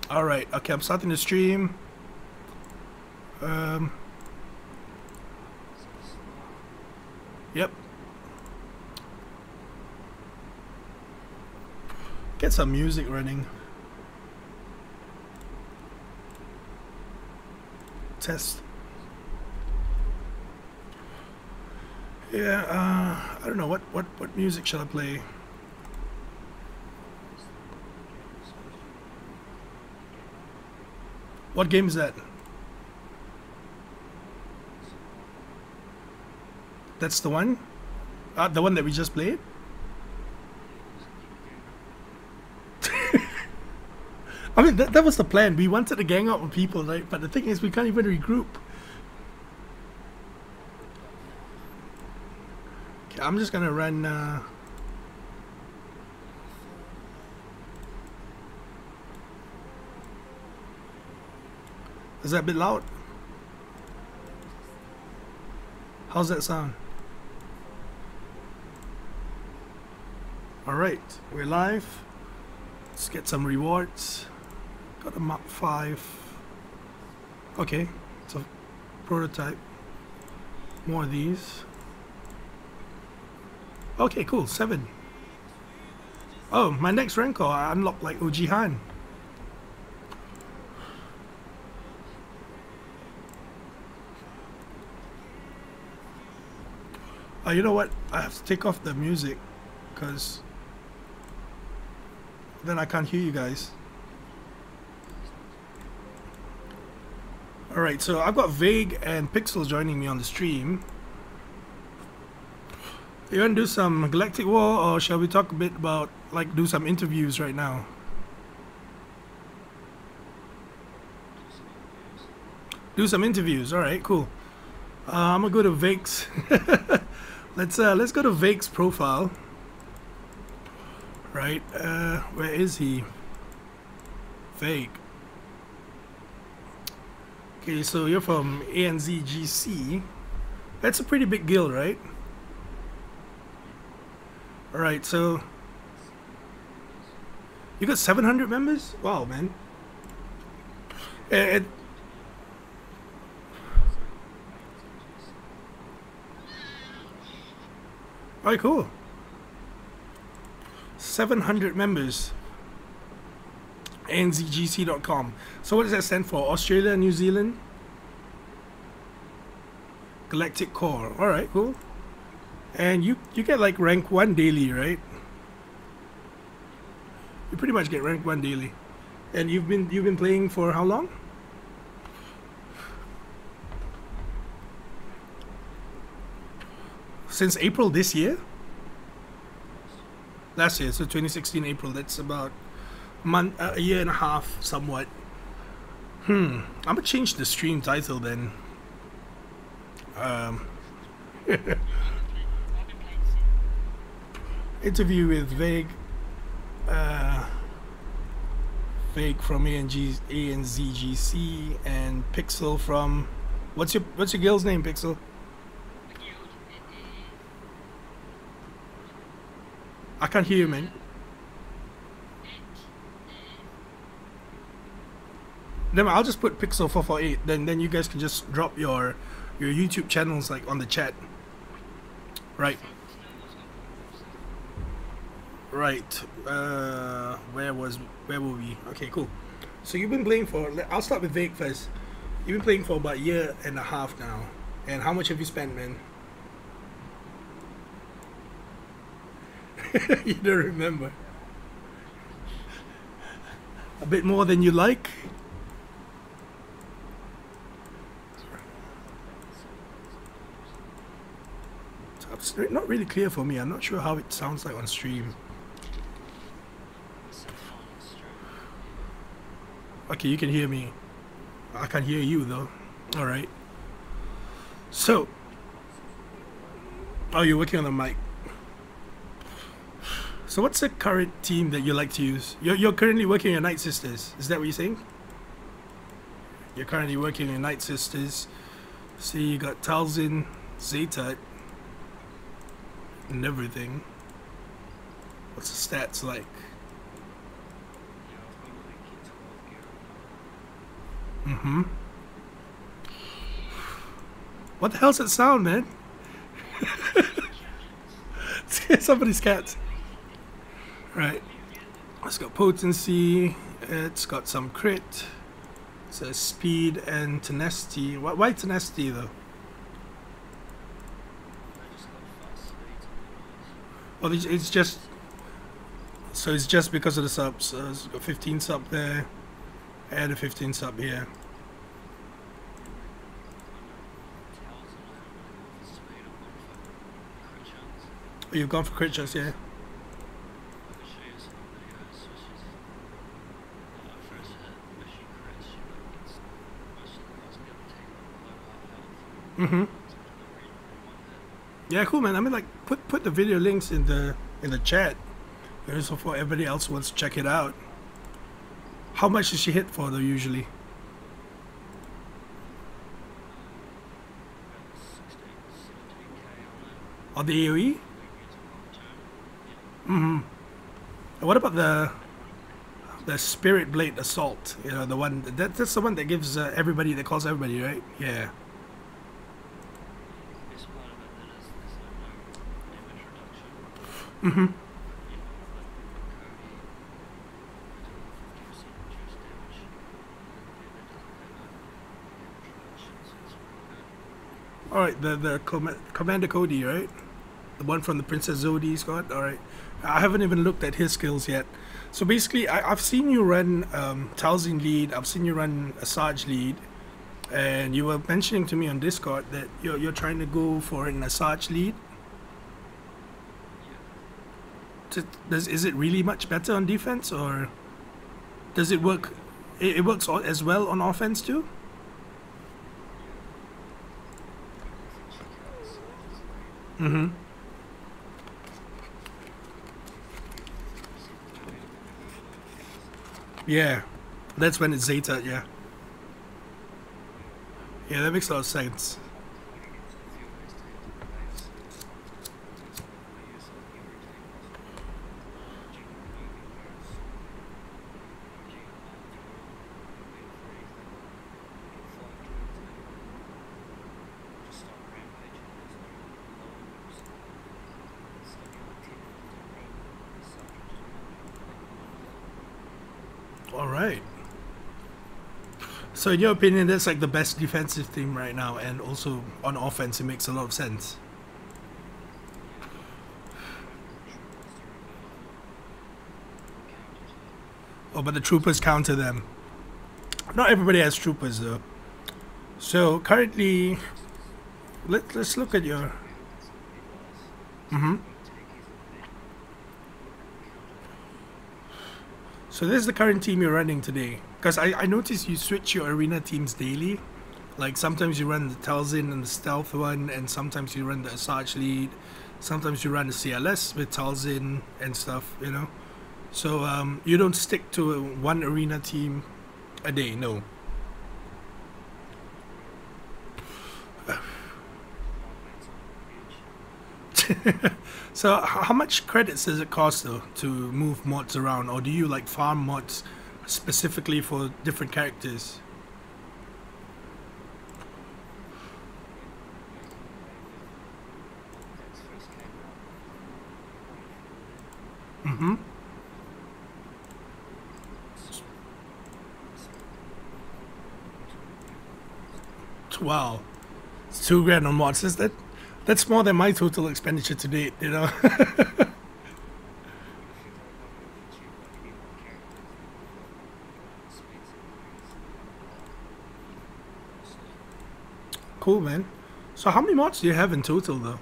Alright, okay, I'm starting the stream. Yep. Get some music running. Test. Yeah, I don't know, what music shall I play? What game is that? That's the one? The one that we just played? I mean, that was the plan. We wanted to gang up with people, right? But the thing is, we can't even regroup. Okay, I'm just gonna run... Is that a bit loud? How's that sound? Alright, we're live. Let's get some rewards. Got a map 5. Okay, it's a prototype. More of these. Okay, cool, 7. Oh, my next rank, I unlocked like Ujihan. You know what? I have to take off the music because then I can't hear you guys. Alright, so I've got Vague and Pixel joining me on the stream. You want to do some Galactic War, or shall we talk a bit about, like, do some interviews right now? Do some interviews, alright, cool. I'm gonna go to Vague's. Let's go to Vague's profile. Right, where is he? Vague. Okay, so you're from anzgc. That's a pretty big guild, right? Alright, so you got 700 members? Wow, man. Alright, cool. 700 members. anzgc.com. So what does that stand for? Australia, New Zealand? Galactic Core. Alright, cool. And you get like rank 1 daily, right? You pretty much get rank 1 daily. And you've been playing for how long? Since April this year? Last year, so 2016 April. That's about a year and a half, somewhat. I'm gonna change the stream title then. Interview with Vague. Vague from ANZGC and Pixel from what's your guild's name, Pixel? I can't hear you, man. Then I'll just put Pixel 448. Then you guys can just drop your YouTube channels like on the chat. Right. Right. Where were we? Okay, cool. So you've been playing for. I'll start with Vague first. You've been playing for about a year and a half now. And how much have you spent, man? You don't remember. A bit more than you like? It's not really clear for me. I'm not sure how it sounds like on stream. Okay, you can hear me. I can't hear you though. Alright. So. Oh, you're working on the mic. So what's the current team that you like to use? You're currently working on Night Sisters. Is that what you're saying? You're currently working on Night Sisters. See, you got Talzin, Zaytut, and everything. What's the stats like? Mm-hmm. What the hell's that sound, man? Somebody's cat. Right. It's got potency. It's got some crit. It says speed and tenacity. Why tenacity though? Oh, it's just. So it's just because of the subs. So it's got 15 sub there. Add a 15 sub here. Oh, you've gone for crit chance, yeah. Mm-hmm. Yeah, cool, man. I mean, like, put the video links in the chat, so for everybody else who wants to check it out. How much does she hit for though usually? On the AOE? Mm-hmm. What about the Spirit Blade Assault? You know, the one that's the one that gives everybody, that calls everybody, right? Yeah. Mm-hmm. All right, the Commander Cody, right? The one from the Princess Zodi's got. All right, I haven't even looked at his skills yet. So basically, I've seen you run Talzin lead. I've seen you run Asajj lead, and you were mentioning to me on Discord that you're trying to go for an Asajj lead. Is it really much better on defense, or does it work? It works as well on offense too. Mm-hmm. Yeah, that's when it's Zeta. Yeah. Yeah, that makes a lot of sense. All right. So in your opinion, that's like the best defensive team right now, and also on offense, it makes a lot of sense. Oh, but the troopers counter them. Not everybody has troopers though. So currently, let's look at your. Mm-hmm. So this is the current team you're running today. Because I noticed you switch your arena teams daily. Like sometimes you run the Talzin and the Stealth one, and sometimes you run the Asajj lead. Sometimes you run the CLS with Talzin and stuff, you know. So you don't stick to one arena team a day, no. So how much credits does it cost though to move mods around, or do you like farm mods specifically for different characters? Mm-hmm. Wow, it's $2,000 on mods. That's more than my total expenditure to date, you know. Cool, man. So how many mods do you have in total though?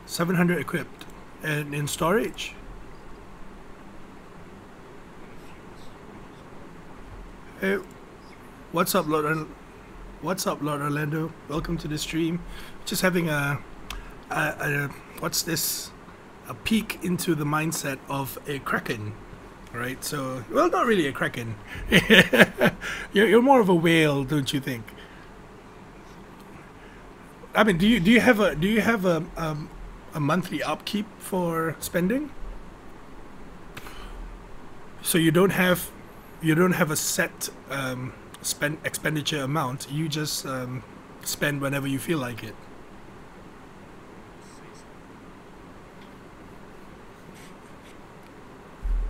700 equipped. And in storage? Hey, what's up, What's up, Lord Orlando? Welcome to the stream. Just having a what's this? A peek into the mindset of a kraken, right? So, well, not really a kraken. You're more of a whale, don't you think? I mean, do you have a monthly upkeep for spending? So you don't have a set spend expenditure amount. You just spend whenever you feel like it.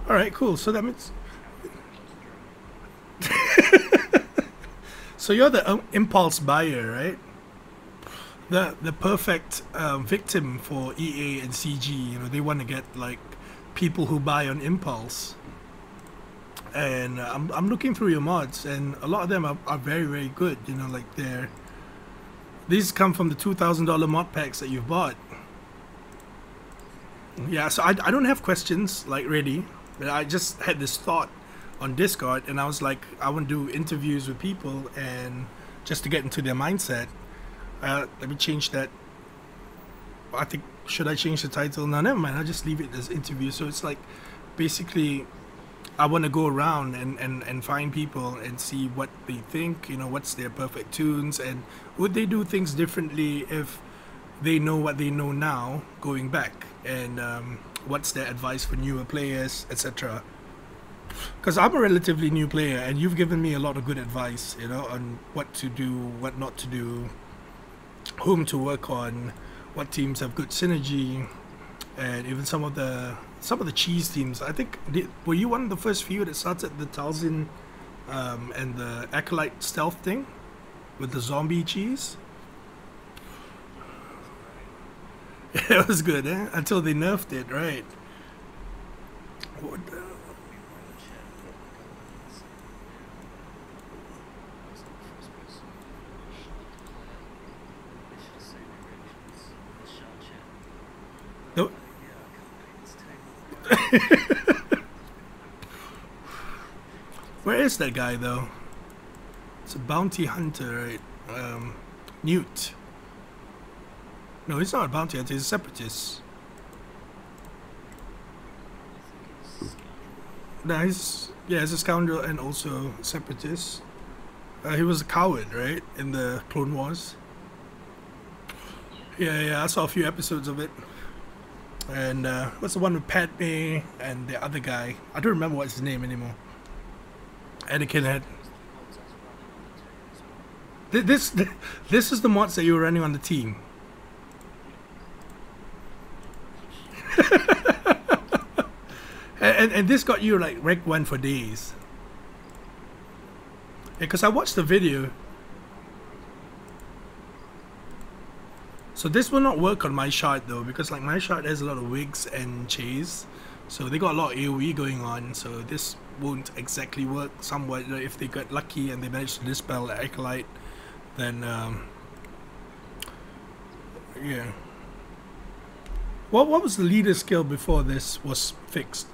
All right, cool. So that means so you're the impulse buyer, right? The perfect victim for EA and CG. You know, they want to get like people who buy on impulse. And I'm looking through your mods, and a lot of them are very, very good. You know, like these come from the $2,000 mod packs that you've bought. Yeah, so I don't have questions like ready, but I just had this thought on Discord, and I was like, I want to do interviews with people and just to get into their mindset. Let me change that. I think, should I change the title? No, never mind. I'll just leave it as interview. So it's like basically I want to go around and find people and see what they think, you know, what's their perfect tunes, and would they do things differently if they know what they know now going back, and what's their advice for newer players, etc. Because I'm a relatively new player, and you've given me a lot of good advice, you know, on what to do, what not to do, whom to work on, what teams have good synergy, and even some of the cheese teams. I think, were you one of the first few that started the Talzin and the Acolyte stealth thing with the zombie cheese? It was good, eh? Until they nerfed it, right? What the... No. Where is that guy though? It's a bounty hunter, right? Newt. No, he's not a bounty hunter, he's a separatist. No, he's a scoundrel and also a separatist. He was a coward, right? In the Clone Wars. Yeah, I saw a few episodes of it. And what's the one with Padme and the other guy? I don't remember what's his name anymore. Anakin had. This is the mods that you were running on the team. and this got you like Rec 1 for days. Because I watched the video. So this will not work on my shard though, because like my shard has a lot of wigs and chase, so they got a lot of AoE going on, so this won't exactly work. Somewhat, if they got lucky and they managed to dispel the Acolyte, then yeah. What was the leader skill before this was fixed?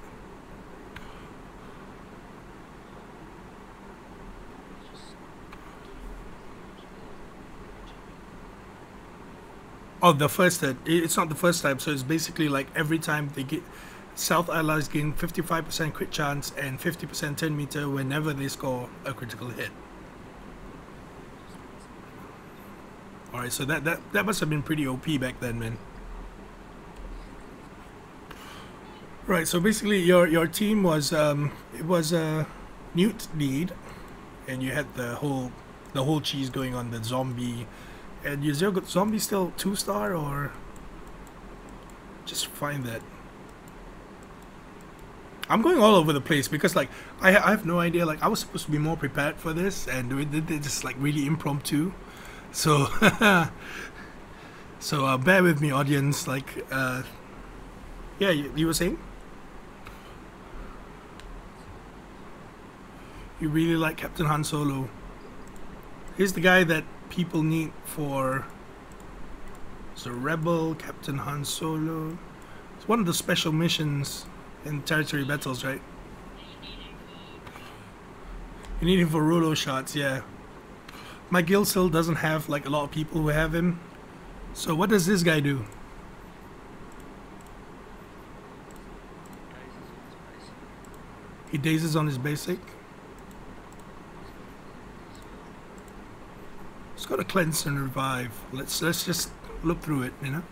Oh, the first time. It's not the first time, so it's basically like every time they get South allies gain 55% crit chance and 50% 10 meter whenever they score a critical hit. Alright, so that must have been pretty OP back then, man. Right, so basically your team was it was a Newt lead, and you had the whole cheese going on, the zombie. And is your zombie still 2-star, or just find that? I'm going all over the place because like I have no idea. Like I was supposed to be more prepared for this, and we did just like really impromptu. So so bear with me, audience. Like yeah, you were saying you really like Captain Han Solo. Here's the guy that people need for the Rebel, Captain Han Solo. It's one of the special missions in territory battles, right? You need him for Rolo shots, yeah. My guild still doesn't have like a lot of people who have him. So what does this guy do? He dazes on his basic. It's got a cleanse and revive. Let's just look through it, you know.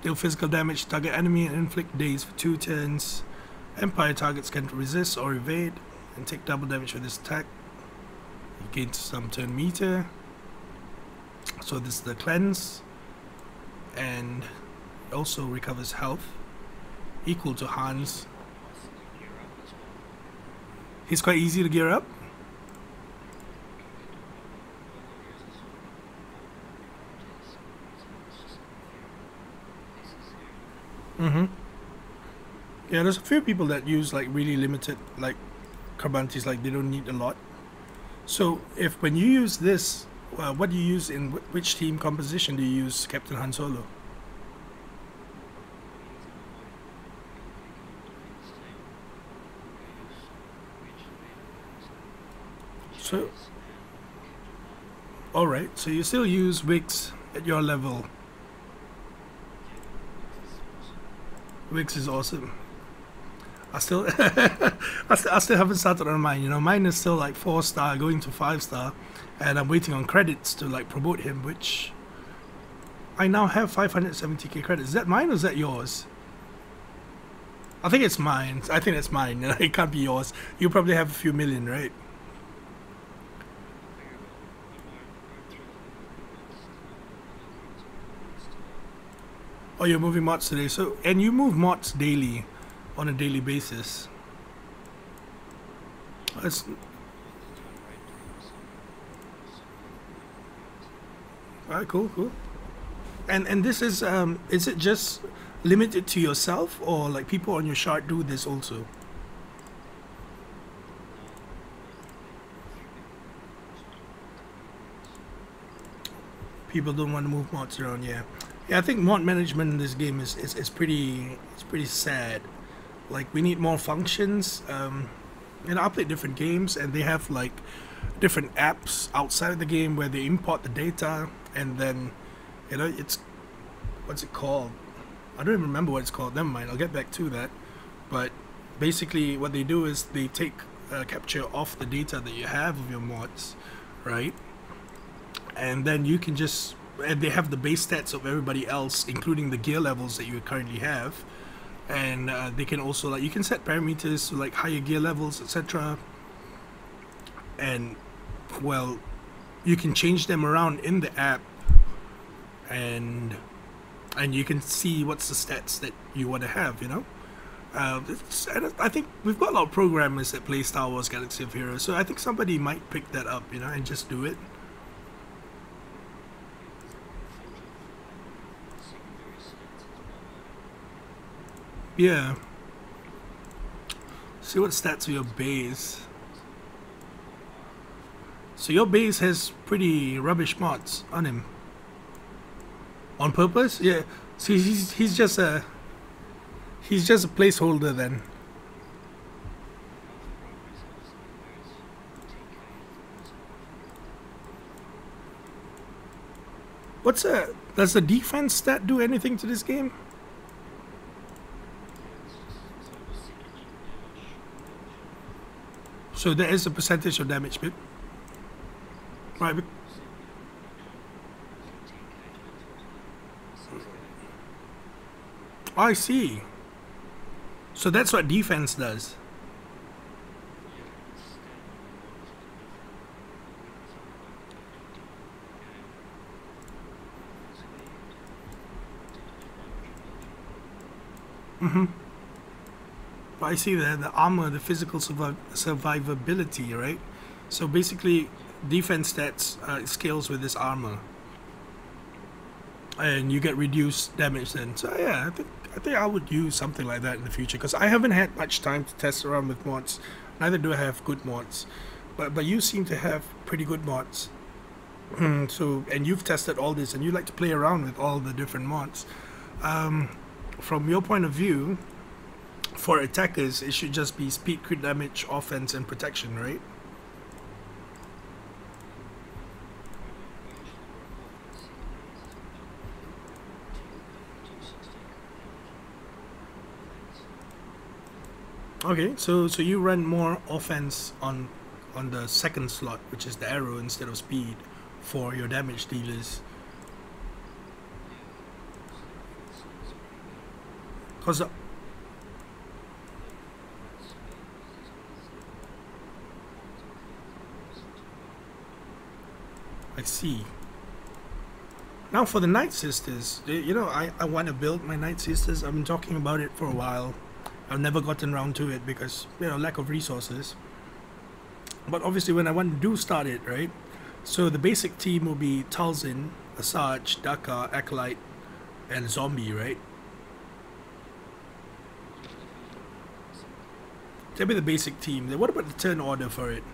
Deal physical damage to target enemy and inflict daze for 2 turns. Empire targets can resist or evade and take double damage with this attack. You gain some turn meter. So this is the cleanse, and also recovers health equal to Hans. He's quite easy to gear up. Yeah, there's a few people that use like really limited like Carbantes, like they don't need a lot. So if when you use this, what do you use in which team composition do you use Captain Han Solo? So, alright, so you still use Wix at your level. Wix is awesome. I still I still haven't started on mine, you know, mine is still like 4-star going to 5-star, and I'm waiting on credits to like promote him, which I now have 570k credits. Is that mine or is that yours? I think it's mine. I think it's mine. It can't be yours. You probably have a few million, right? Oh, you're moving mods today. So, and you move mods daily, on a daily basis. That's alright, cool. And this is it just limited to yourself, or like people on your shard do this also? People don't want to move mods around, yeah. Yeah, I think mod management in this game is pretty sad. Like, we need more functions. You know, I play different games, and they have like different apps outside of the game where they import the data, and then, you know, it's, what's it called? I don't even remember what it's called. Never mind, I'll get back to that. But basically, what they do is they take capture off the data that you have of your mods, right? And then you can just, and they have the base stats of everybody else, including the gear levels that you currently have. And they can also, like, you can set parameters to like higher gear levels, etc. And well, you can change them around in the app, and you can see what's the stats that you want to have, you know. And I think we've got a lot of programmers that play Star Wars Galaxy of Heroes, so I think somebody might pick that up, you know, and just do it. Yeah. See what stats are your base. So your base has pretty rubbish mods on him. On purpose? Yeah. See, he's just a placeholder then. What's does the defense stat do anything to this game? So there is a percentage of damage bit. Right. I see. So that's what defense does. I see the armor, the physical survivability, right? So basically, defense stats scales with this armor, and you get reduced damage then. So yeah, I think I would use something like that in the future, because I haven't had much time to test around with mods. Neither do I have good mods, but you seem to have pretty good mods. So, and you've tested all this, and you like to play around with all the different mods. From your point of view, for attackers, it should just be speed, crit damage, offense, and protection, right? Okay, so you run more offense on the second slot, which is the arrow, instead of speed for your damage dealers. I see. Now for the Night Sisters, you know, I want to build my Night Sisters. I've been talking about it for a while. I've never gotten around to it because, you know, lack of resources. But obviously when I want to start it, right? So the basic team will be Talzin, Asajj, Daka, Acolyte, and Zombie, right? That'll be the basic team. Then what about the turn order for it?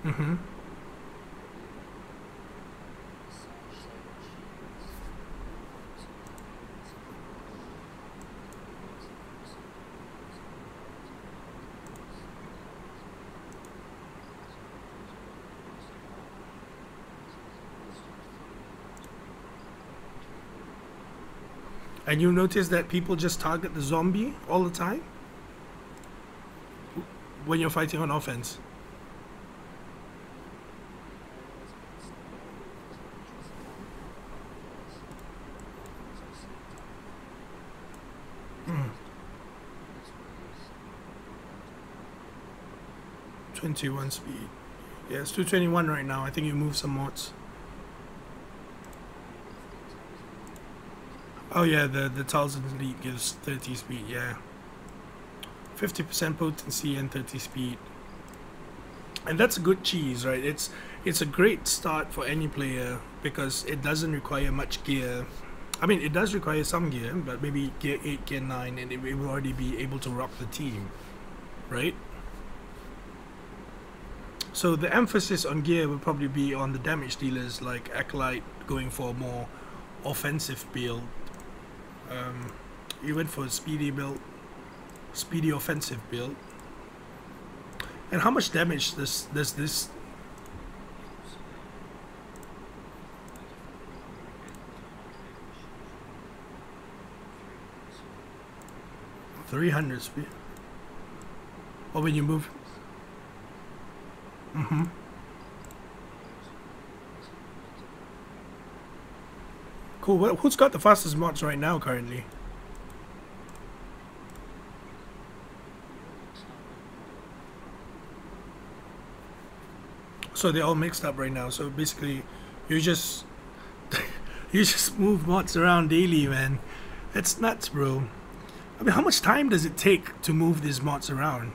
Mm-hmm. And you notice that people just target the zombie all the time when you're fighting on offense. Hmm. 21 speed. Yeah, it's 221 right now. I think you move some mods. Oh yeah, the Talzin Elite gives 30 speed, yeah. 50% potency and 30 speed. And that's a good cheese, right? It's a great start for any player because it doesn't require much gear. I mean, it does require some gear, but maybe gear 8, gear 9, and it will already be able to rock the team, right? So the emphasis on gear will probably be on the damage dealers like Acolyte going for a more offensive build. You went for a speedy build, speedy offensive build. And how much damage does this? 300 speed. Or when you move. Mm-hmm. Cool. Who's got the fastest mods right now currently? So they're all mixed up right now. So basically, you just you just move mods around daily, man. That's nuts, bro. I mean, how much time does it take to move these mods around?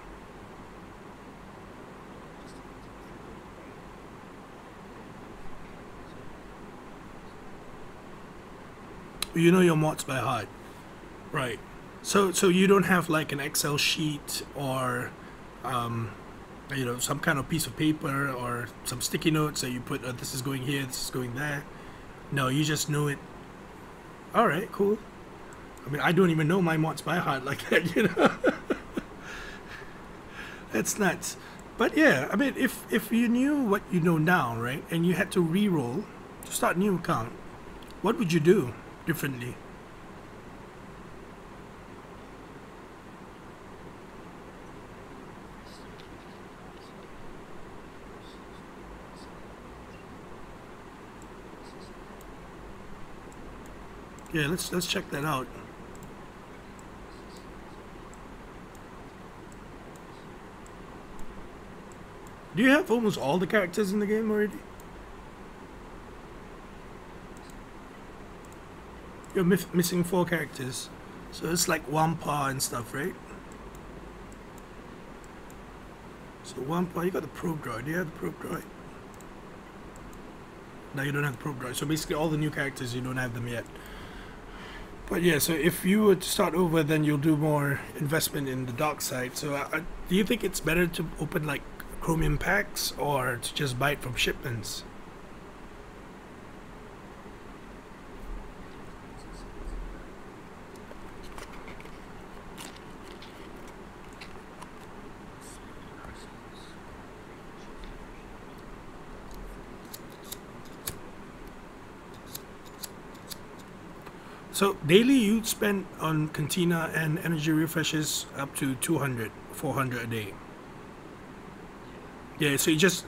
You know your mods by heart, right? So you don't have like an Excel sheet or you know, some kind of piece of paper or some sticky notes that you put, this is going here, this is going there. No, you just know it. All right, cool. I mean, I don't even know my mods by heart like that, you know. That's nuts. But yeah, I mean, if you knew what you know now, right, and you had to re-roll to start a new account, what would you do differently? Yeah, let's check that out. Do you have almost all the characters in the game already? You're missing 4 characters. So it's like Wampa and stuff, right? So Wampa, you got the probe droid. Do you have the probe droid? No, you don't have the probe droid. So basically all the new characters, you don't have them yet. But yeah, so if you were to start over, then you'll do more investment in the dark side. So do you think it's better to open like chromium packs or to just buy it from shipments? So daily you'd spend on cantina and energy refreshes up to 200, 400 a day. Yeah, so it just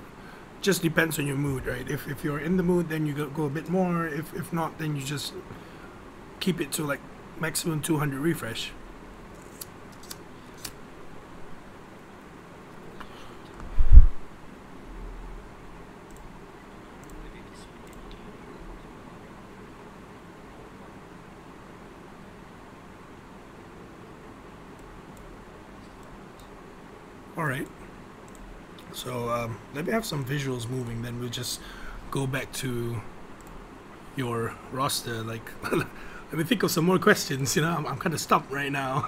depends on your mood, right? If you're in the mood, then you go a bit more. If not, then you just keep it to like maximum 200 refresh. Alright. So let me have some visuals moving, then we'll just go back to your roster. Like, let me think of some more questions, you know, I'm kind of stumped right now.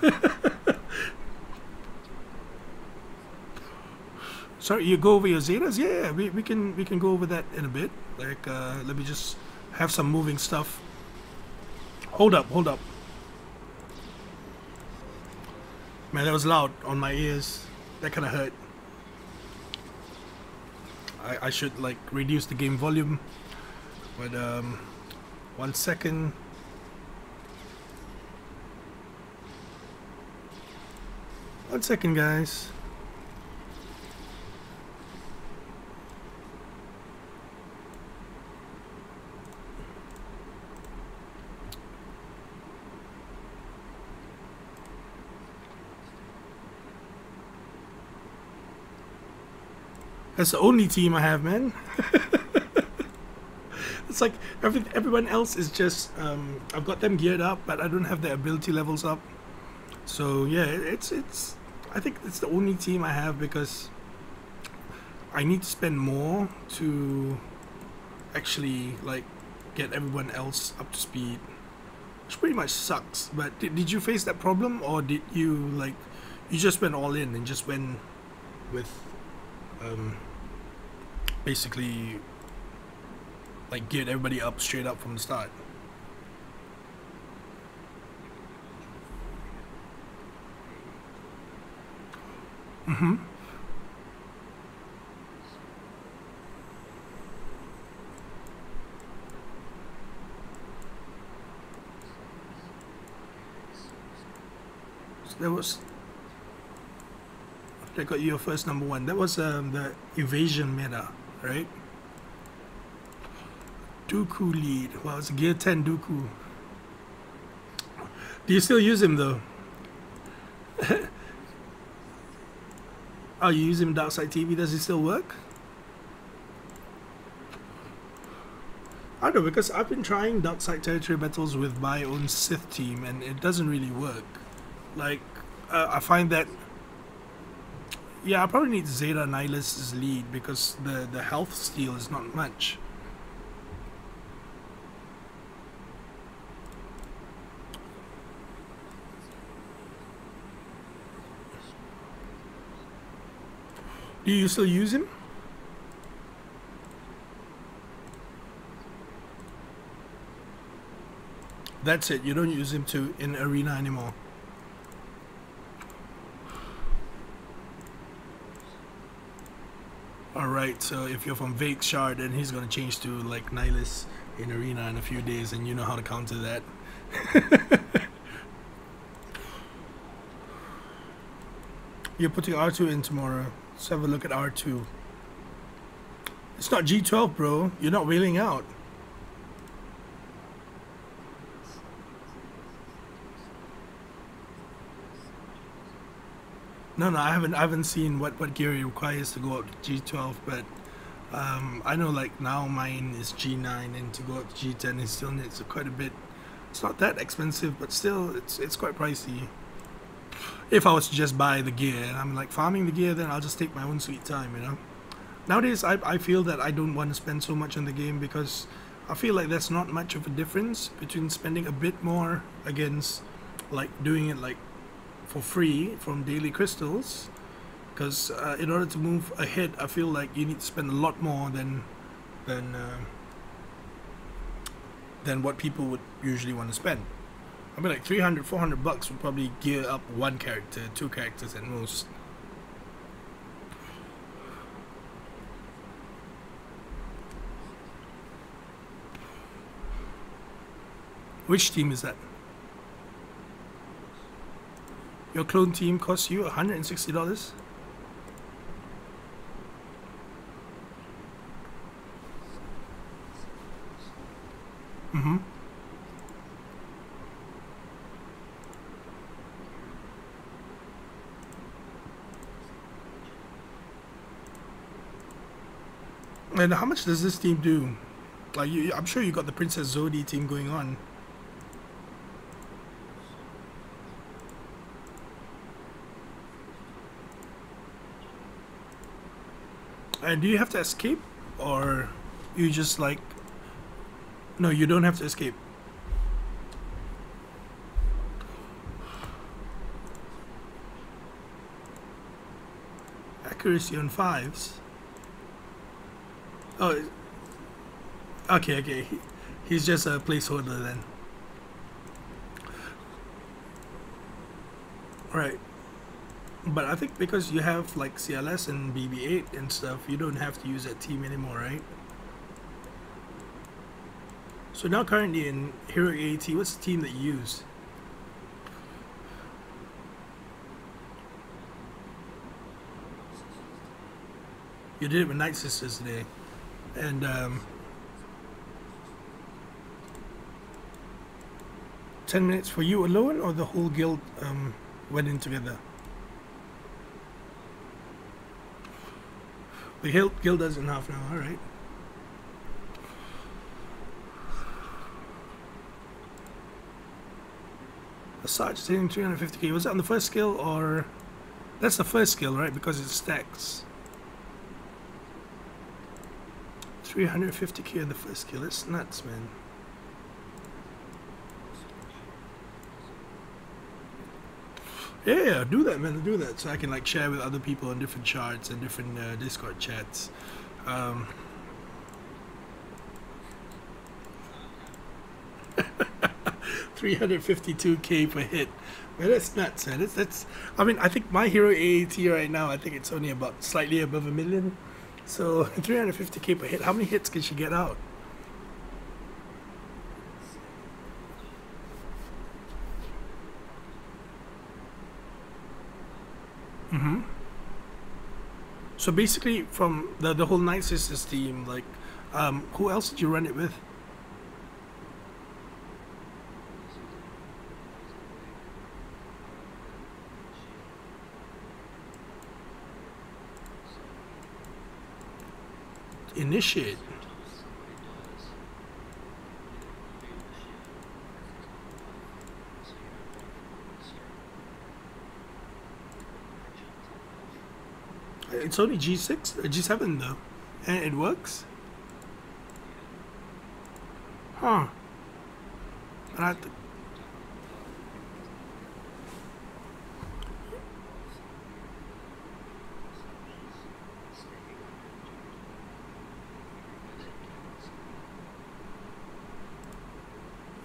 Sorry, you go over your zetas? Yeah, we can go over that in a bit. Like, let me just have some moving stuff. Hold up. Man, that was loud on my ears. That kind of hurt. I should like reduce the game volume. But 1 second. One second, guys. That's the only team I have, man. It's like everyone else is just I've got them geared up, but I don't have their ability levels up. So yeah, it's I think it's the only team I have because I need to spend more to actually like get everyone else up to speed, which pretty much sucks. But did you face that problem, or did you like you just went all in and just went with basically like get everybody up straight up from the start? Mm-hmm. So that got you your first number one. That was the evasion meta, right? Dooku lead. Wow, it's a gear 10 Dooku. Do you still use him though? Oh, you use him Dark Side TV. Does he still work? I don't know, because I've been trying Dark Side territory battles with my own Sith team and it doesn't really work. Like, I find that, yeah, I probably need Zeta Nihilus' lead because the health steal is not much. Do you still use him? That's it, you don't use him in arena anymore. Alright, so if you're from Vague Shard, then he's gonna change to like Nihilus in arena in a few days, and you know how to counter that. You're putting R2 in tomorrow. Let's have a look at R2. It's not G12, bro. You're not wailing out. No, I haven't seen what gear it requires to go up to G12, but I know like now mine is G9, and to go up to G10 it still needs quite a bit. It's not that expensive, but still it's quite pricey. If I was to just buy the gear and I'm like farming the gear, then I'll just take my own sweet time, you know. Nowadays I feel that I don't want to spend so much on the game because I feel like there's not much of a difference between spending a bit more against like doing it like for free from daily crystals, because in order to move ahead I feel like you need to spend a lot more than what people would usually want to spend. I mean, like 300, 400 bucks would probably gear up one character, two characters at most. Which team is that? Your clone team costs you $160? Mm-hmm. And how much does this team do? Like, I'm sure you got the Princess Zodi team going on. And do you have to escape, or you just like? No, you don't have to escape. Accuracy on 5s. Oh, okay, okay. He's just a placeholder then. Right. But I think because you have like CLS and BB-8 and stuff, you don't have to use that team anymore, right? So now currently in Hero AAT, what's the team that you use? You did it with Night Sisters today. And 10 minutes for you alone, or the whole guild went in together? The guild does in half an hour, alright. A Sarge hitting 350k. Was that on the first skill, or that's the first skill, right? Because it stacks. 350k on the first skill. That's nuts, man. Yeah, do that, man. Do that so I can like share with other people on different charts and different Discord chats. 352k per hit. Man, that's nuts, man. That's. I mean, I think my Hero AAT right now, I think it's only about slightly above 1 million. So 350k per hit. How many hits can she get out? So basically, from the whole Night Sisters team, like, who else did you run it with? Initiate. It's only G6, G7 though, and it works. Huh? And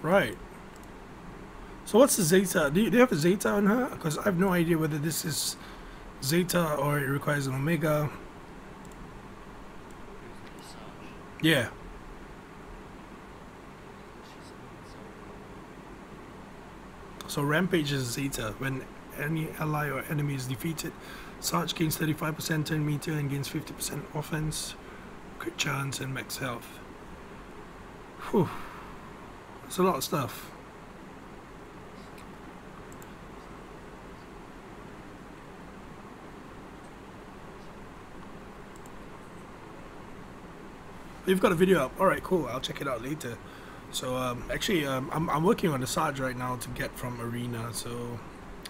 right. So what's the Zeta? Do you have a Zeta on her? Because I have no idea whether this is Zeta or it requires an Omega. Yeah. So Rampage is Zeta. When any ally or enemy is defeated, Sarge gains 35% turn meter and gains 50% offense, crit chance, and max health. Whew. That's a lot of stuff. You've got a video up. Alright, cool. I'll check it out later. So, actually, I'm working on the Sarge right now to get from Arena. So,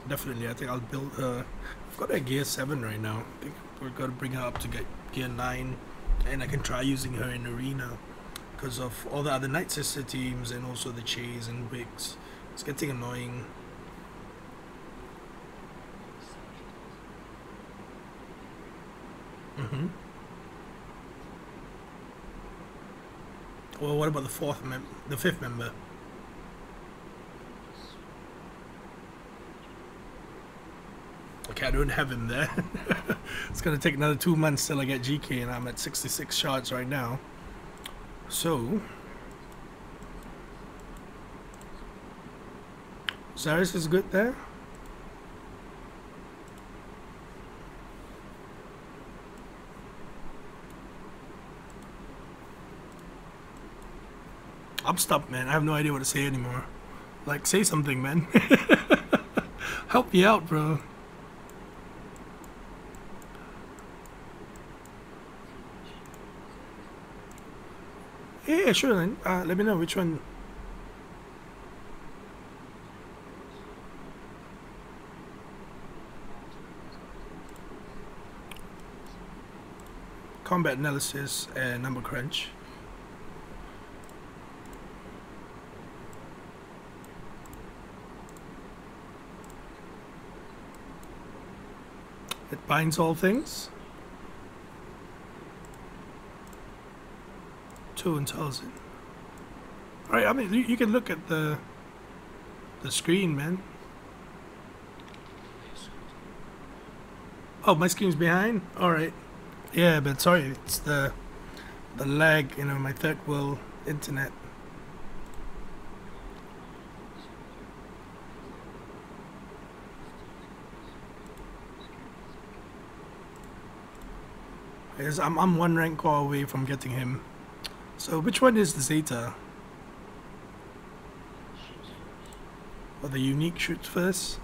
definitely, I think I'll build her. I've got her gear 7 right now. I think we're going to bring her up to get gear 9. And I can try using her in Arena. Because of all the other Night Sister teams and also the Chase and Wigs. It's getting annoying. Well, what about the fifth member? Okay, I don't have him there. It's gonna take another 2 months till I get GK, and I'm at 66 shards right now. So, Zaris is good there. I'm stumped, man. I have no idea what to say anymore. Like, say something, man. Help me out, bro. Yeah, sure, then. Let me know which one. combat analysis, and number crunch. It binds all things. 2 and tells it. Alright, I mean, you can look at the screen, man. Oh, my screen's behind? Alright. Yeah, but sorry, it's the lag, you know, my third world internet. Yes, I'm one rank core away from getting him. So which one is the Zeta? Or the unique shoots first?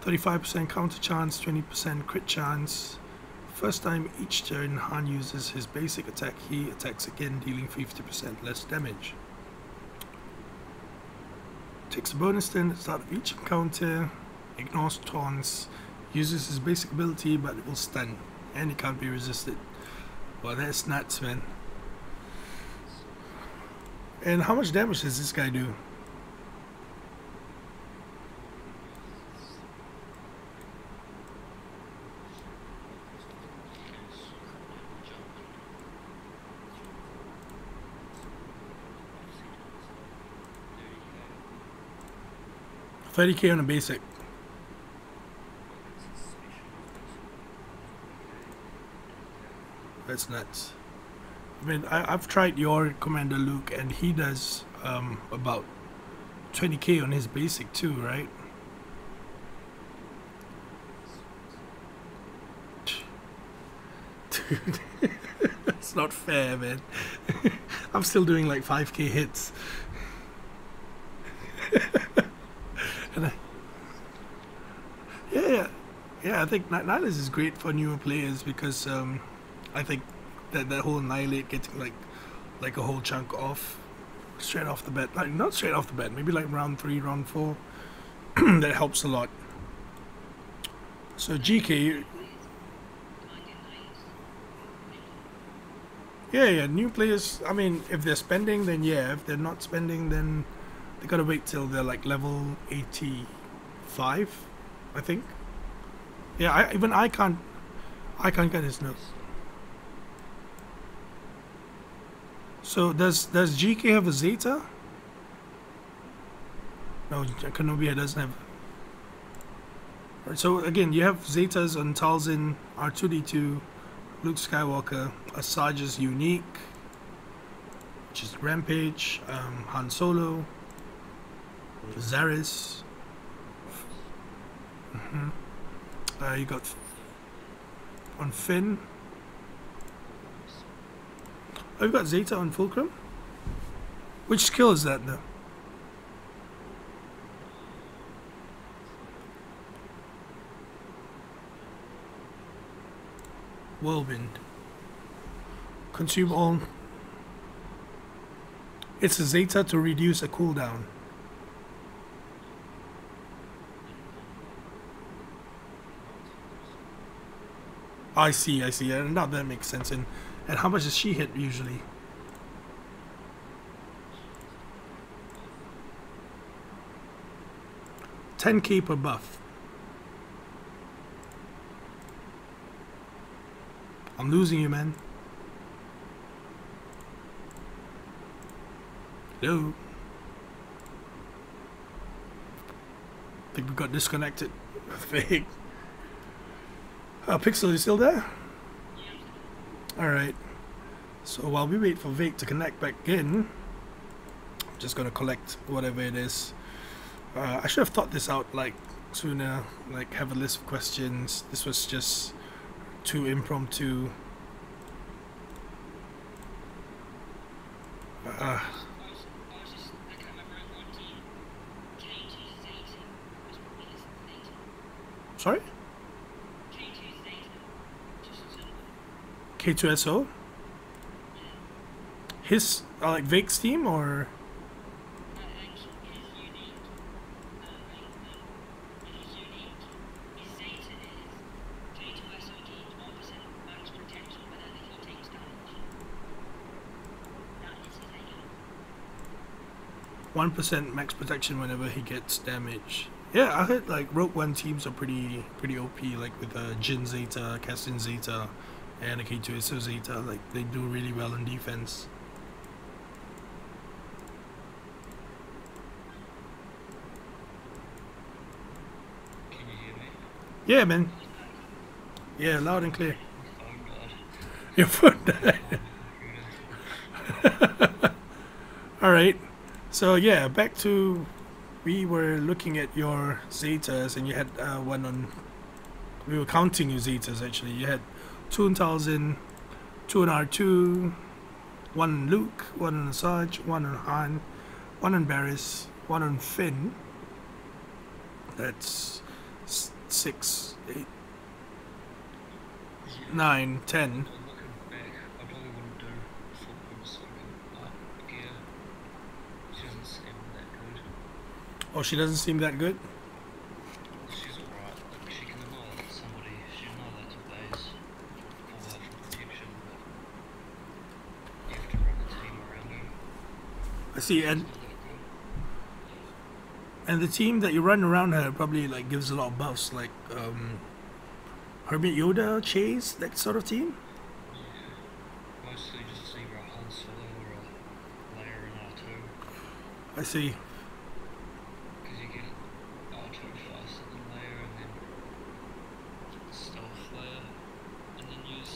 35% counter chance, 20% crit chance. First time each turn Han uses his basic attack, he attacks again, dealing 50% less damage. Takes a bonus turn at the start of each encounter, ignores taunts, uses his basic ability but it will stun, and it can't be resisted. Well, that's nuts, man. And how much damage does this guy do? $30K on a basic. That's nuts. I mean, I've tried your Commander Luke, and he does about 20K on his basic too, right? Dude, that's not fair, man. I'm still doing like 5K hits. And yeah, I think Nihilus is great for newer players because I think that whole Annihilate getting like a whole chunk off straight off the bat, like not straight off the bat, maybe like round 3, round 4, that helps a lot. So GK, yeah, new players, I mean, if they're spending, then yeah. If they're not spending, then they gotta wait till they're like level 85, I think. Yeah, I can't get his notes. So does GK have a Zeta? No, Kenobi doesn't have. Right, so again, you have Zetas on Talzin, R2D2, Luke Skywalker, Asajj's unique, which is Rampage, Han Solo, Zaris. You got on Finn. Oh, you got Zeta on Fulcrum? Which skill is that though? Whirlwind. Consume all. It's a Zeta to reduce a cooldown. I see, and now that makes sense. And how much does she hit usually? $10K per buff. I'm losing you, man. Hello? I think we got disconnected. Fake. Pixel, you still there? Alright. So while we wait for Vake to connect back in, I'm just gonna collect whatever it is. I should have thought this out like sooner, like have a list of questions. This was just too impromptu. Sorry? K2SO? His, like Vake's team or? 1% max protection whenever he gets damage. Yeah, I heard like Rogue One teams are pretty OP, like with Jin Zeta, Cassin Zeta, and K2SO Zeta. Like they do really well in defense. Can you hear me? Yeah, man. Yeah, loud and clear. Your phone died. Alright, so yeah, back to, we were looking at your Zetas and you had one on, we were counting your Zetas actually. You had 2 on Talzin, 2 on R2, 1 on Luke, 1 on Asajj, 1 on Han, 1 on Barriss, 1 on Finn. That's 6, 8, 9, 10. Oh, she doesn't seem that good? She's alright. Like, she can annihilate somebody. She annihilates a base for her protection, but you have to run a team around her. I see, and the team that you run around her probably like gives a lot of buffs, like Hermit Yoda, Chase, that sort of team? Yeah. Mostly just either a Han Solo or a Leia and R2. I see. Because you get R2 faster than Leia and then stealth Leia. And then use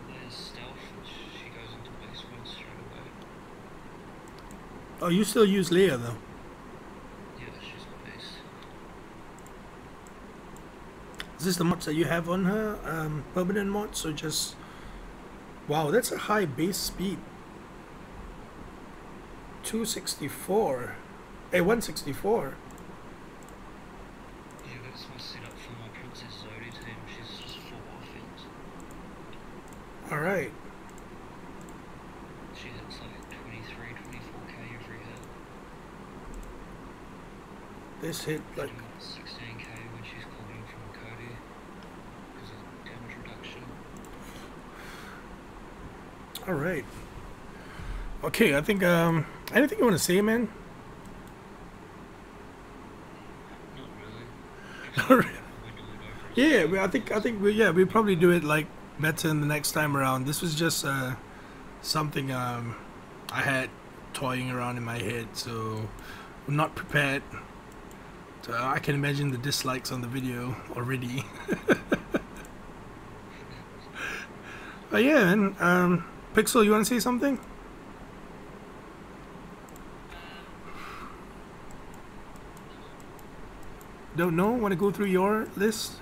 Leia's stealth and she goes into base win straight away. Oh, you still use Leia though? Yeah, she's base. Is this the mods that you have on her? Permanent mods or just... Wow, that's a high base speed. 264. Hey, 164. Yeah, that's my setup for my Princess Zodi team. She's just full offense. Alright. She hits like 23, 24k every hit. This hit like... 16k when she's calling from Cody because of damage reduction. Alright. Okay, I think, anything you want to say, man? Not really. Yeah, I think we probably do it like better in the next time around. This was just something I had toying around in my head, so I'm not prepared. So I can imagine the dislikes on the video already. But yeah, man. Pixel, you want to say something? Don't know? Want to go through your list?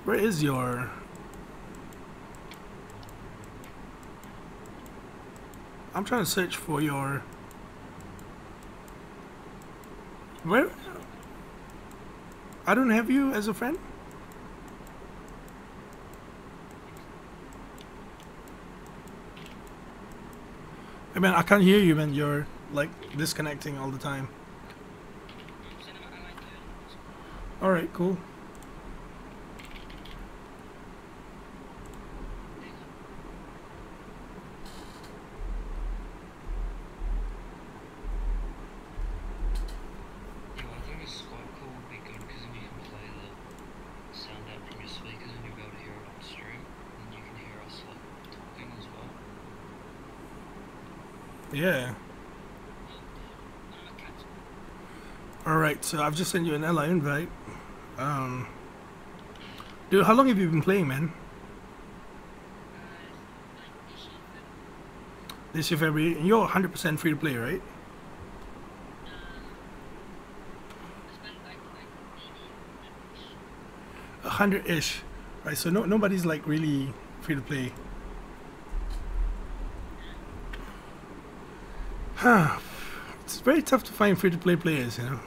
Where is your... I'm trying to search for your... Where? I don't have you as a friend? Hey man, I can't hear you, man. You're like disconnecting all the time. Alright, cool. Yeah, I think a Skype call would be good because then you can play the sound out from your speakers and you'll be able to hear it on stream. And you can hear us like talking as well. Yeah. Alright, so I've just sent you an ally invite. Dude, how long have you been playing, man? This year February. You're 100% free to play, right? 100-ish. Right, so nobody's like really free to play. Huh. It's very tough to find free to play players, you know.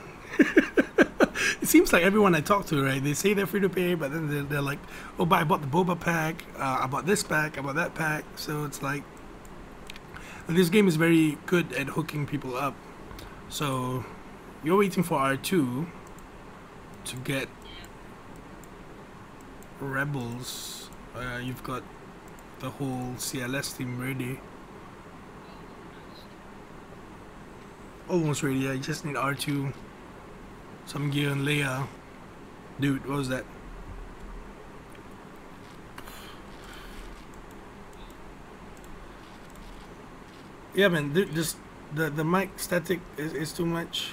It seems like everyone I talk to, right, they say they're free to play, but then they're like, oh, but I bought the boba pack, I bought this pack, I bought that pack. So it's like, this game is very good at hooking people up. So you're waiting for R2 to get rebels. You've got the whole CLS team ready. Almost ready. I just need R2, some gear and Leia. Dude, what was that? Yeah, man. Just the mic static is too much.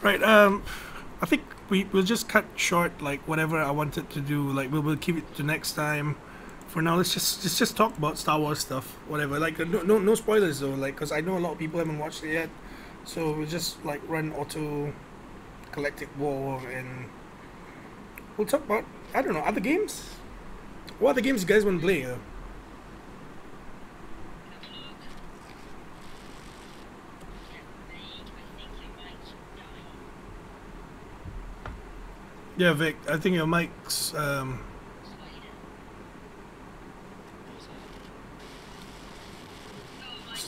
Right. I think we'll just cut short like whatever I wanted to do. Like we'll keep it to next time. For now, let's just talk about Star Wars stuff. Whatever. Like no spoilers though. Like because I know a lot of people haven't watched it yet. So we'll just like run auto galactic war and we'll talk about I don't know other games. What other games you guys want to play? Yeah, Vic. I think your mic's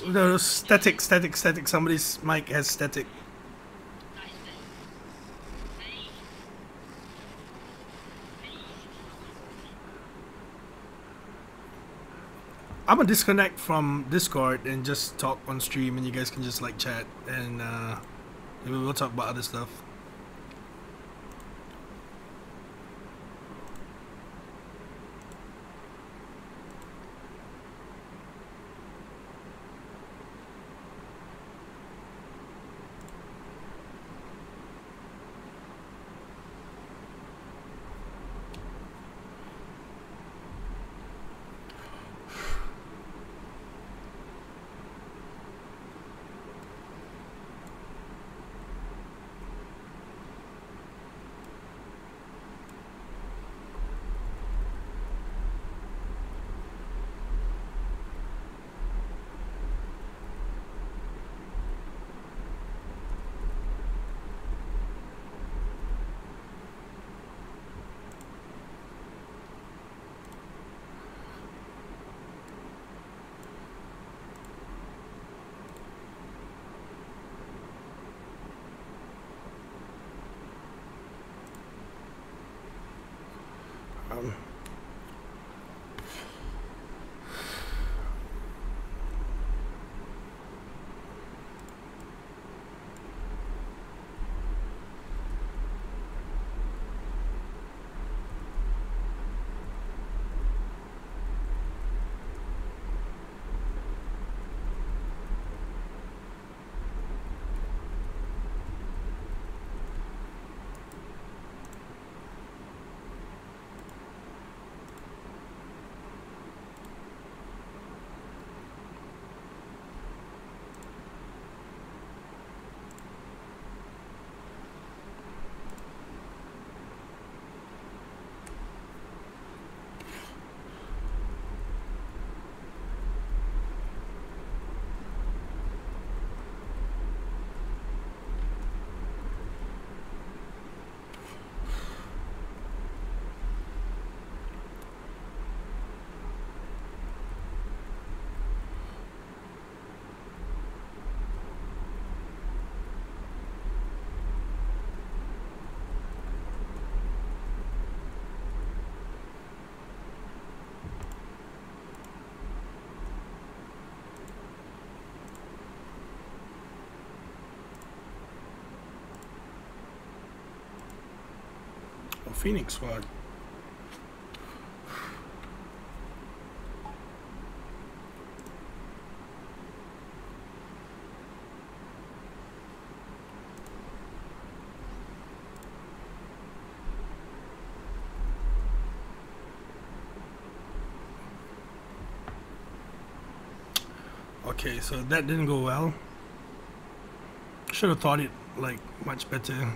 no, static. Somebody's mic has static. I'm gonna disconnect from Discord and just talk on stream, and you guys can just like chat, and we'll talk about other stuff. Um, Phoenix Squad. Okay, so that didn't go well. Should have thought it like much better.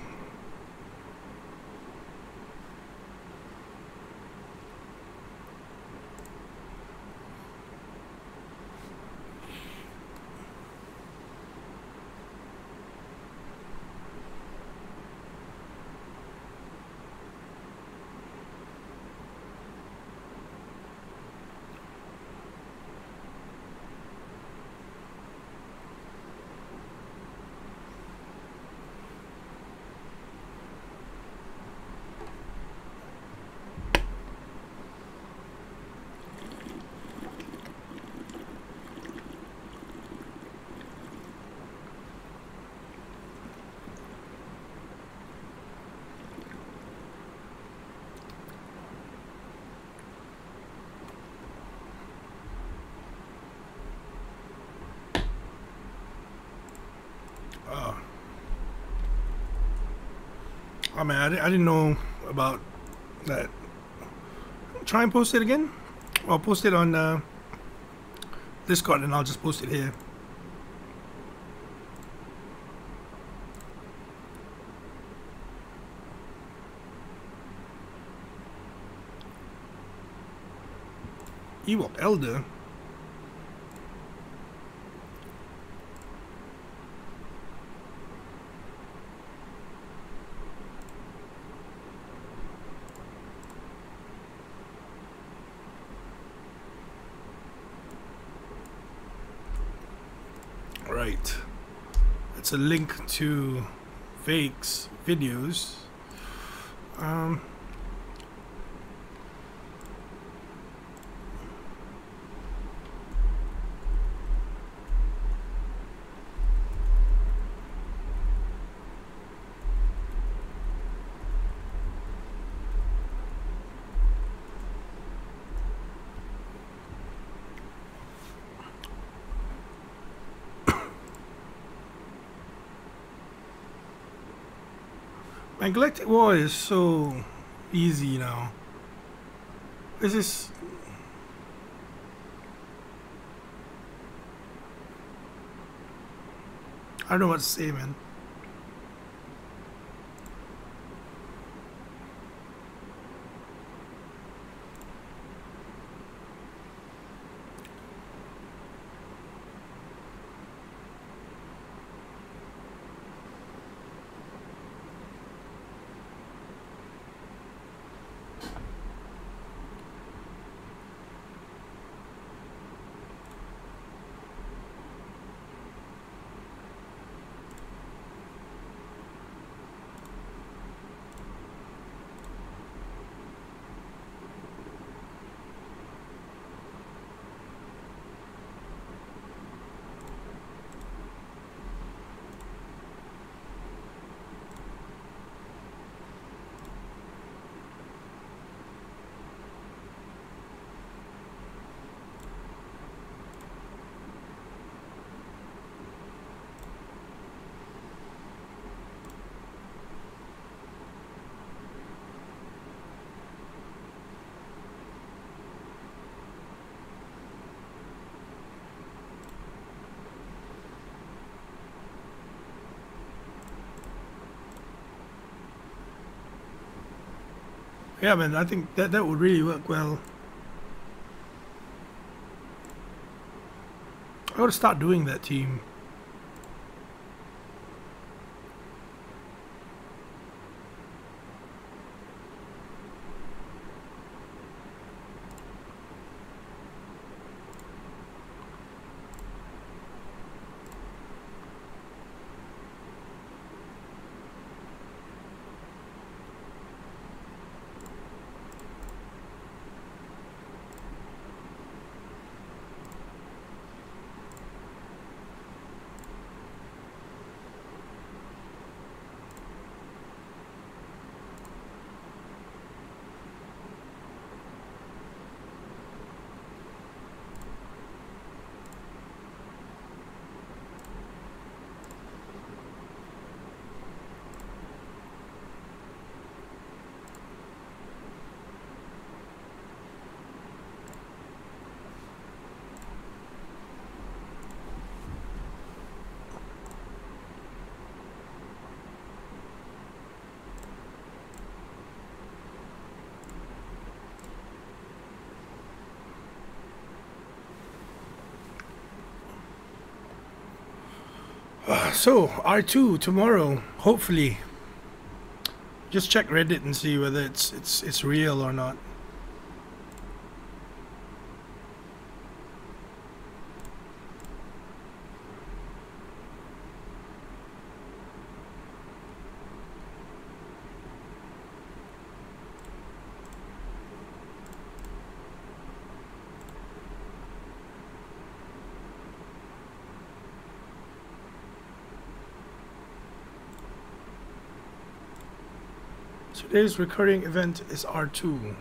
Oh man, I didn't know about that. Try and post it again. I'll post it on Discord, and I'll just post it here. Ewok Elder. Right. It's a link to Fake's videos. My Galactic War is so easy now. This is... I don't know what to say, man. Yeah, man, I think that would really work well. I gotta start doing that, team. So R2 tomorrow, hopefully. Just check Reddit and see whether it's real or not. Today's recurring event is R2.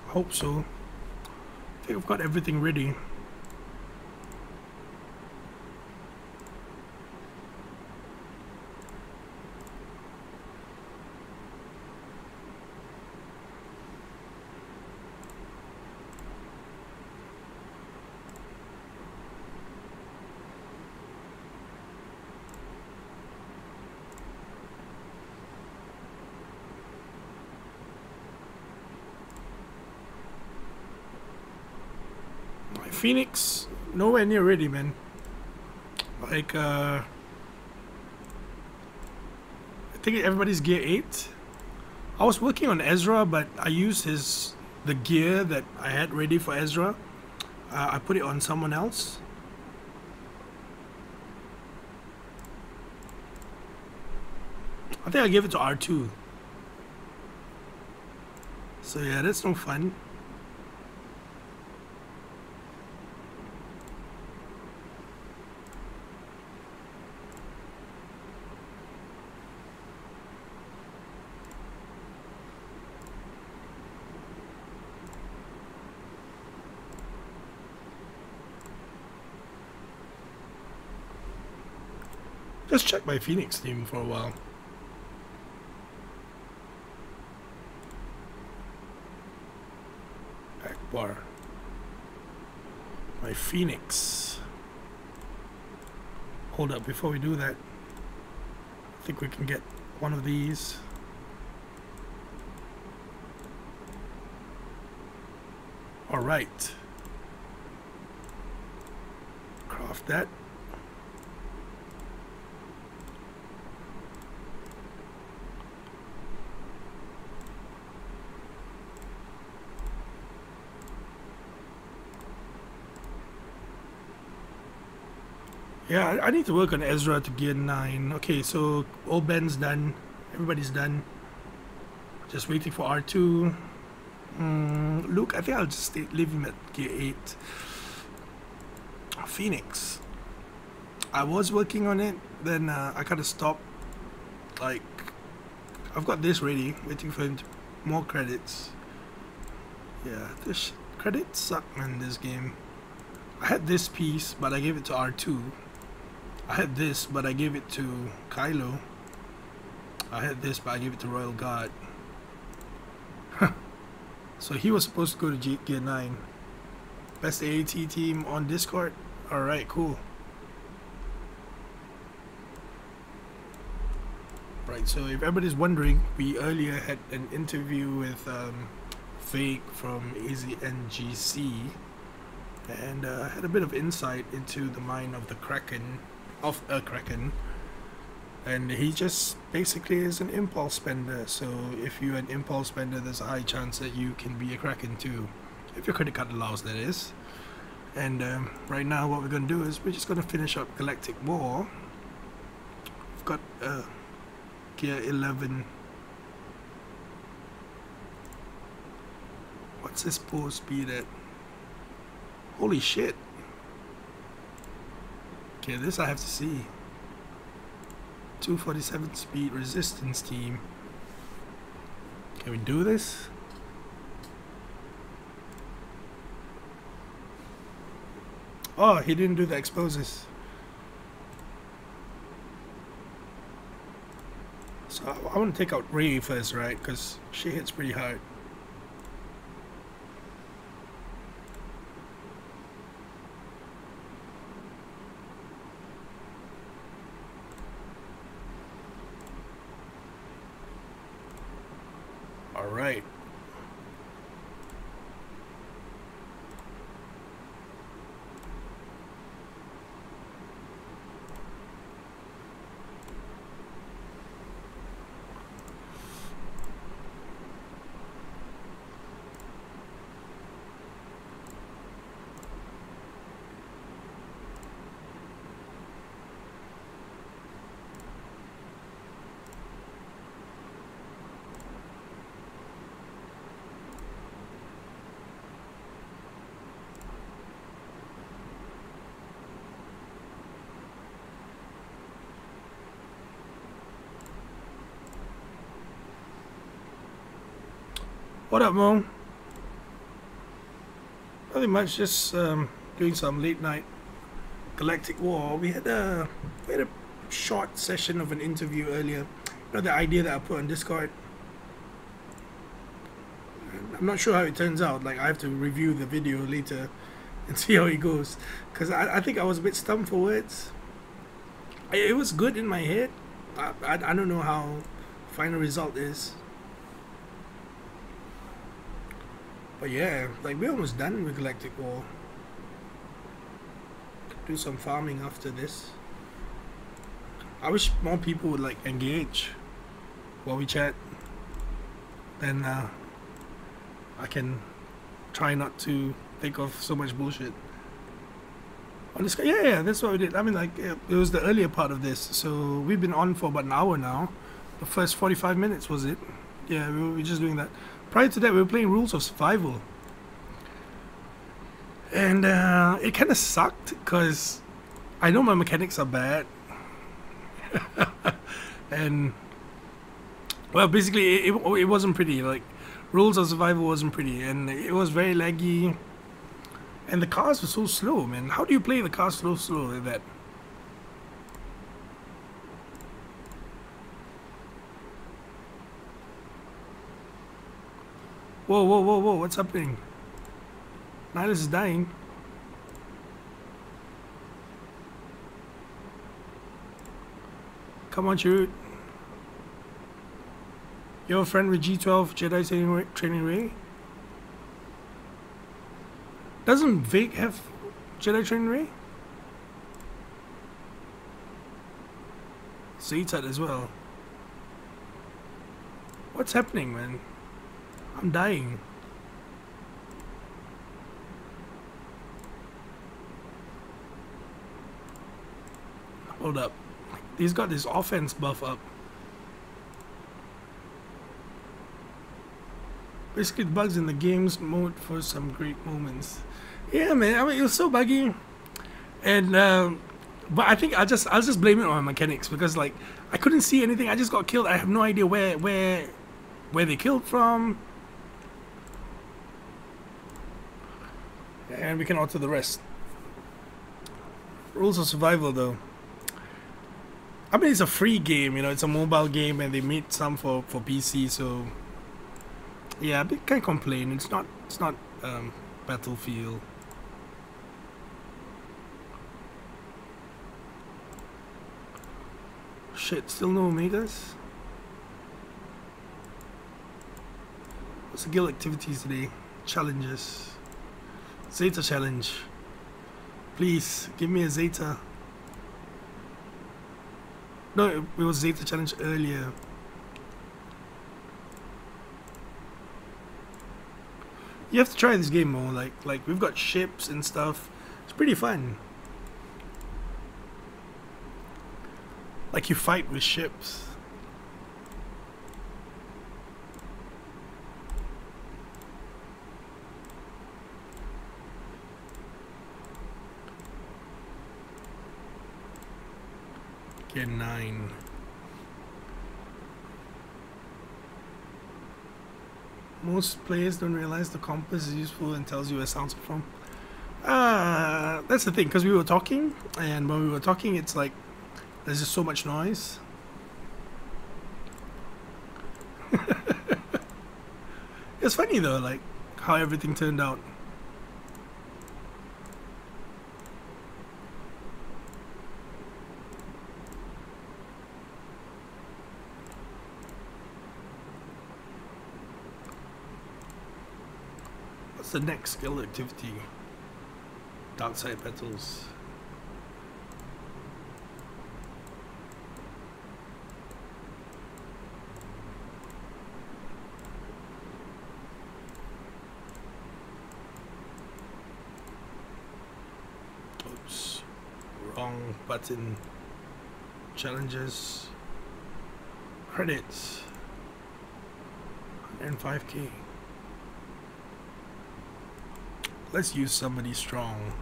Hope so. I think I've got everything ready. Phoenix, nowhere near ready, man. Like, I think everybody's gear 8. I was working on Ezra, but I used the gear that I had ready for Ezra. I put it on someone else. I think I gave it to R2. So yeah, that's no fun. Just check my Phoenix team for a while. Akbar. My Phoenix. Hold up, before we do that, I think we can get one of these. Alright. Craft that. Yeah, I need to work on Ezra to gear 9. Okay, so old Ben's done. Everybody's done. Just waiting for R2. Luke, I think I'll just leave him at gear 8. Phoenix. I was working on it, then I kind of stopped. Like, I've got this ready, waiting for him to more credits. Yeah, this credits suck, man, this game. I had this piece, but I gave it to R2. I had this, but I gave it to Kylo. I had this, but I gave it to Royal Guard. So he was supposed to go to gear 9. Best AAT team on Discord? Alright, cool. Right, so if everybody's wondering, we earlier had an interview with Fake from anzgc, and had a bit of insight into the mind of the kraken, of a kraken. And he just basically is an impulse spender. So if you're an impulse spender, there's a high chance that you can be a kraken too, if your credit card allows, that is. And right now what we're going to do is we're just going to finish up Galactic War. We've got gear 11. What's his pole speed at? Holy shit. Okay, this I have to see. 247 speed resistance team. Can we do this? Oh, he didn't do the exposes. So I want to take out Ray first, right? Because she hits pretty hard. Alright. What up, Mo? Nothing much, just doing some late night Galactic War. We had a short session of an interview earlier. You know, the idea that I put on Discord. I'm not sure how it turns out. Like, I have to review the video later and see how it goes, because I think I was a bit stumped for words. It was good in my head. I don't know how final result is. But yeah, like, we're almost done with Galactic War. do some farming after this. I wish more people would like engage while we chat. Then I can try not to think of so much bullshit. On this, yeah, that's what we did. I mean, like, it was the earlier part of this, so we've been on for about an hour now. The first 45 minutes was it? Yeah, we were just doing that. Prior to that, we were playing Rules of Survival, and it kind of sucked because I know my mechanics are bad, and well, basically, it wasn't pretty. Like, Rules of Survival wasn't pretty, and it was very laggy. And the cars were so slow, man. How do you play the cars so slow like that? Whoa, whoa, whoa, whoa, what's happening? Nihilus is dying. Come on, shoot. You have a friend with G12 Jedi training ray? Doesn't Vague have Jedi training ray? Zeta as well. What's happening, man? I'm dying. Hold up. He's got this offense buff up. Basically, the bugs in the game's mode for some great moments. Yeah, man. I mean, it was so buggy, and but I think I'll just blame it on my mechanics because like I couldn't see anything. I just got killed. I have no idea where they killed from, and we can alter the rest. Rules of Survival, though. I mean, it's a free game. You know, it's a mobile game, and they made some for PC. So yeah, I can't complain. It's not Battlefield. Shit, still no Omegas? What's the guild activities today? Challenges. Zeta challenge. Please, give me a Zeta. No, it was Zeta challenge earlier. You have to try this game more. Like we've got ships and stuff. It's pretty fun. Like you fight with ships. Get 9. Most players don't realize the compass is useful and tells you where sounds are from. That's the thing, because we were talking, and when we were talking, it's like there's just so much noise. It's funny though, like how everything turned out. What's the next skill activity? Dark side battles. Oops. Wrong button. Challenges. Credits. 105k. Let's use somebody strong.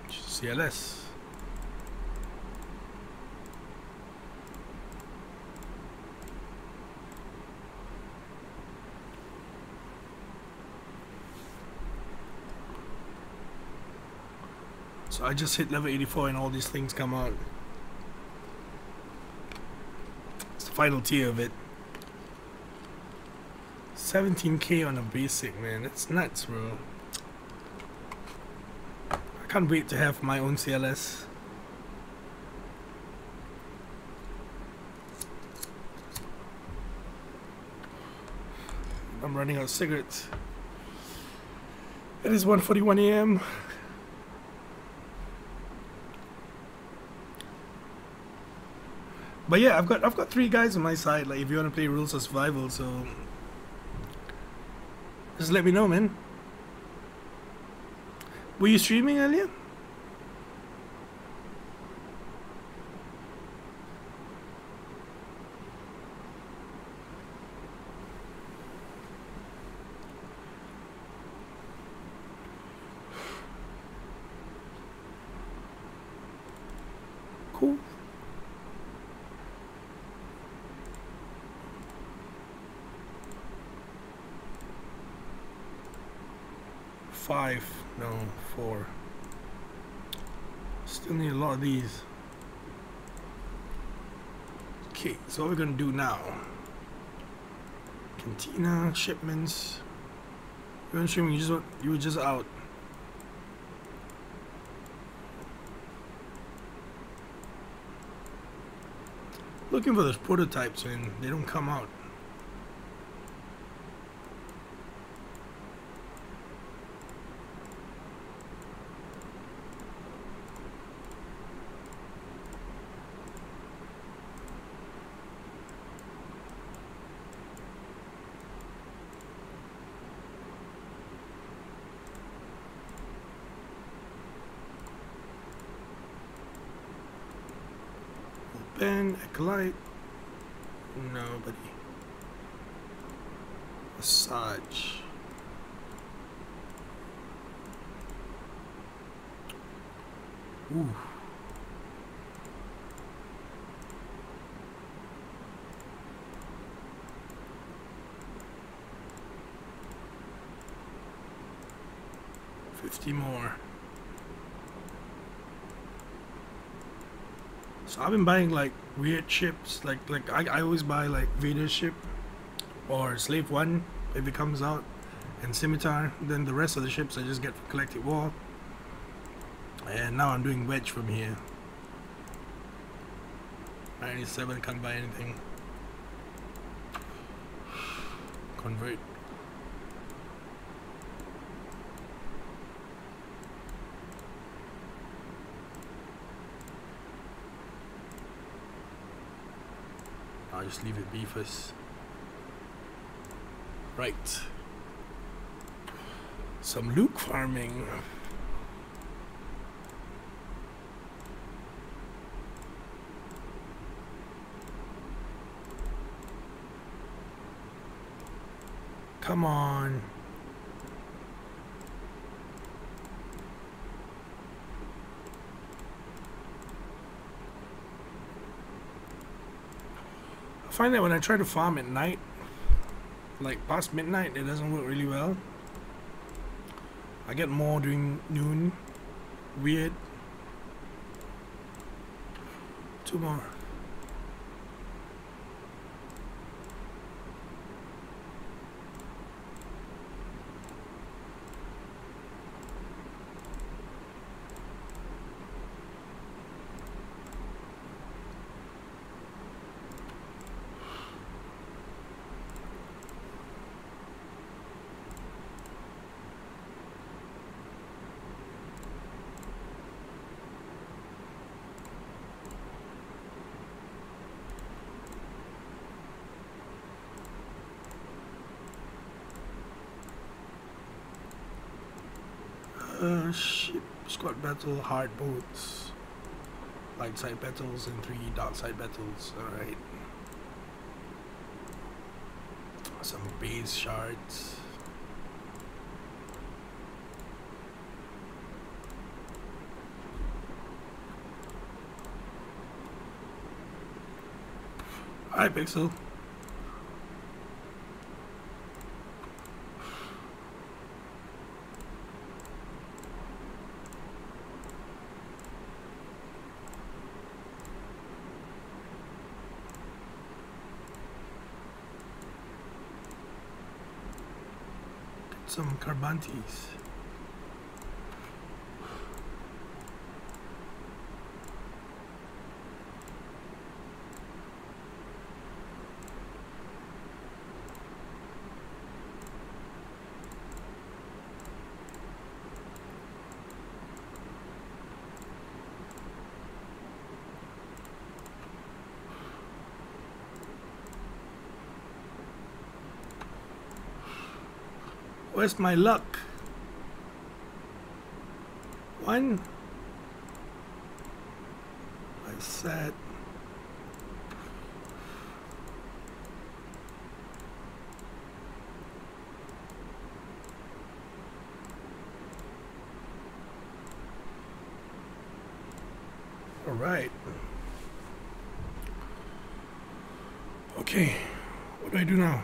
CLS. So I just hit level 84 and all these things come out. Final tier of it. 17k on a basic, man. That's nuts, bro. I can't wait to have my own CLS. I'm running out of cigarettes. It is 1:41 a.m. But yeah, I've got 3 guys on my side. Like, if you want to play Rules of Survival, so just let me know, man. Were you streaming earlier? Cool. Five, no, 4. Still need a lot of these. Okay, so what we're gonna do now? Cantina, shipments. You weren't streaming, you were just out. Looking for those prototypes and they don't come out. Open, acolyte. Nobody. Massage. Ooh. $50 more. So I've been buying like weird ships, like I always buy like Vader's ship or Slave 1 if it comes out, and Scimitar. Then the rest of the ships I just get from Collective War. And now I'm doing Wedge from here. 97, can't buy anything. Convert. I'll just leave it be first. Right. Some Luke farming. Come on. I find that when I try to farm at night, like past midnight, it doesn't work really well. I get more during noon. Weird. 2 more. Ship, squad battle, hard boats, light side battles, and 3 dark side battles. Alright. Some base shards. Alright, Pixel. Some Carbantes. Where's my luck? 1. That's sad. All right. Okay, what do I do now?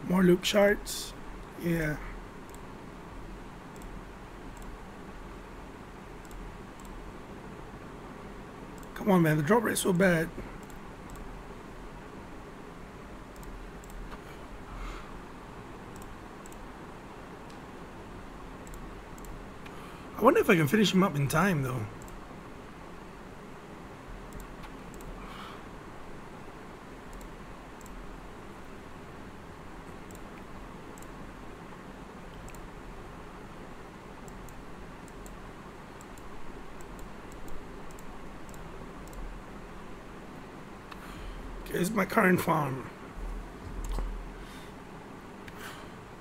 More loop shards? Yeah. Come on, man, the drop rate's so bad. I wonder if I can finish him up in time, though. Here's my current farm.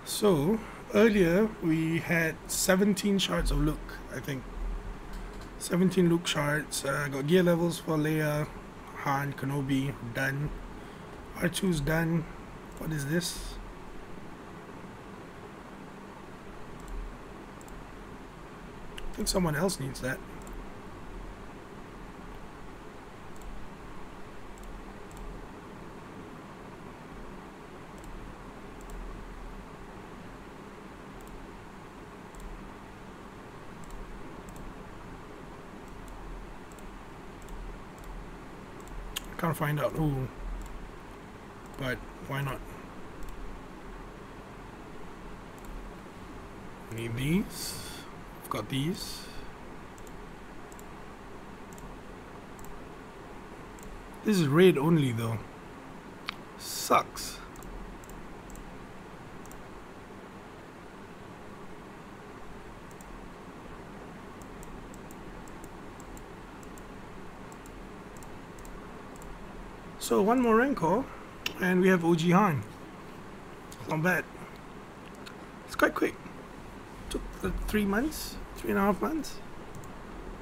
So earlier we had 17 shards of look, I think. 17 look shards. Got gear levels for Leia, Han, Kenobi, done. R2's done. What is this? I think someone else needs that. Can't find out who, but why not? Need these. I've got these. This is raid only though. Sucks. So one more Rancor, and we have OG Han. Not bad. It's quite quick. Took 3 months, 3.5 months.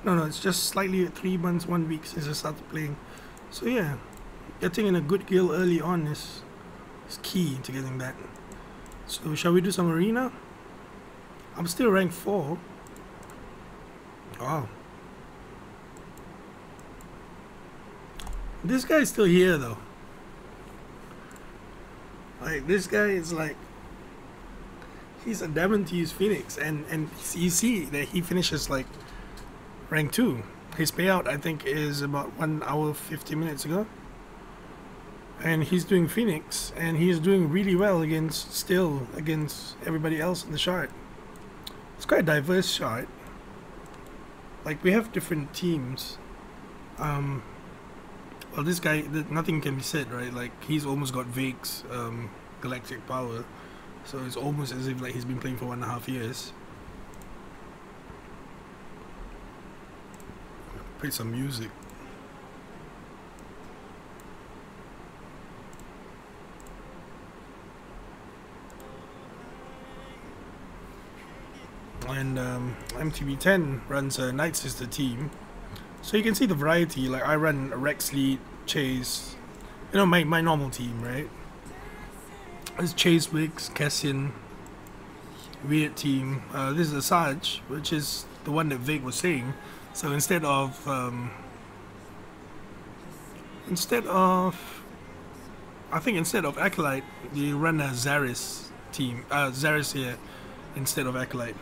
No, it's just slightly 3 months, 1 week since I started playing. So yeah, getting in a good guild early on is key to getting that. So shall we do some arena? I'm still rank 4. Wow. This guy's still here though. Like, this guy is like, he's a diamond to use Phoenix, and you see that he finishes like rank 2. His payout I think is about 1 hour 50 minutes ago, and he's doing Phoenix, and he's doing really well against everybody else in the shard. It's quite a diverse shard. Like, we have different teams. Well, this guy, nothing can be said, right? Like, he's almost got Vake's galactic power, so it's almost as if like he's been playing for 1.5 years. Play some music. And MTB10 runs a Night Sister team. So you can see the variety. Like, I run Rex Lead, Chase, you know, my normal team, right? It's Chase, Wicks, Cassian, weird team. This is a Sarge, which is the one that Vic was saying. So instead of Acolyte, you run a Zaris team. Zaris here instead of Acolyte.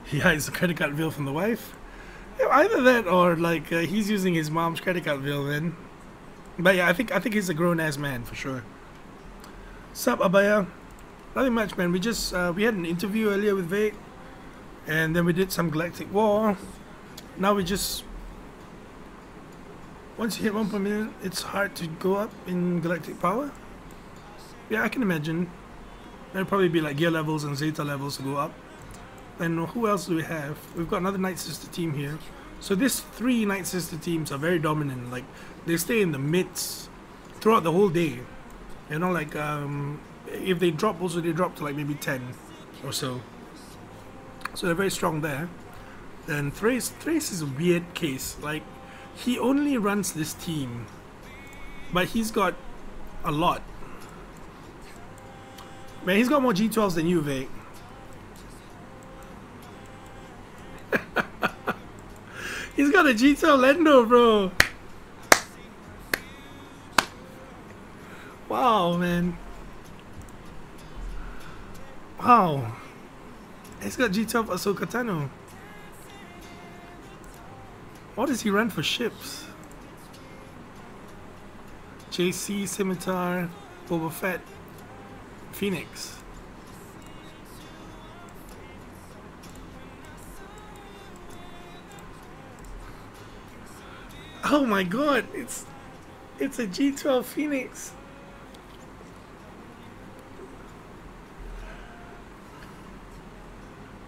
He hides the credit card bill from the wife. Yeah, either that or like he's using his mom's credit card bill then. But yeah, I think he's a grown ass man for sure. Sup, Abaya? Nothing much, man. We just we had an interview earlier with Vade, and then we did some Galactic War. Now we just, once you hit 1 per minute, it's hard to go up in Galactic Power. Yeah, I can imagine. There'll probably be like gear levels and Zeta levels to go up. And who else do we have? We've got another Night Sister team here. So these 3 Night Sister teams are very dominant. Like, they stay in the mids throughout the whole day. You know, like if they drop, also they drop to like maybe 10 or so. So they're very strong there. Then Thrace is a weird case. Like, he only runs this team, but he's got a lot. Man, he's got more G12s than you, Vic. He's got a G12 Lendo, bro. Wow, man. Wow. He's got G12 Ahsoka Tano. What does he run for ships? JC, Scimitar, Boba Fett, Phoenix. Oh my god, it's a G12 Phoenix.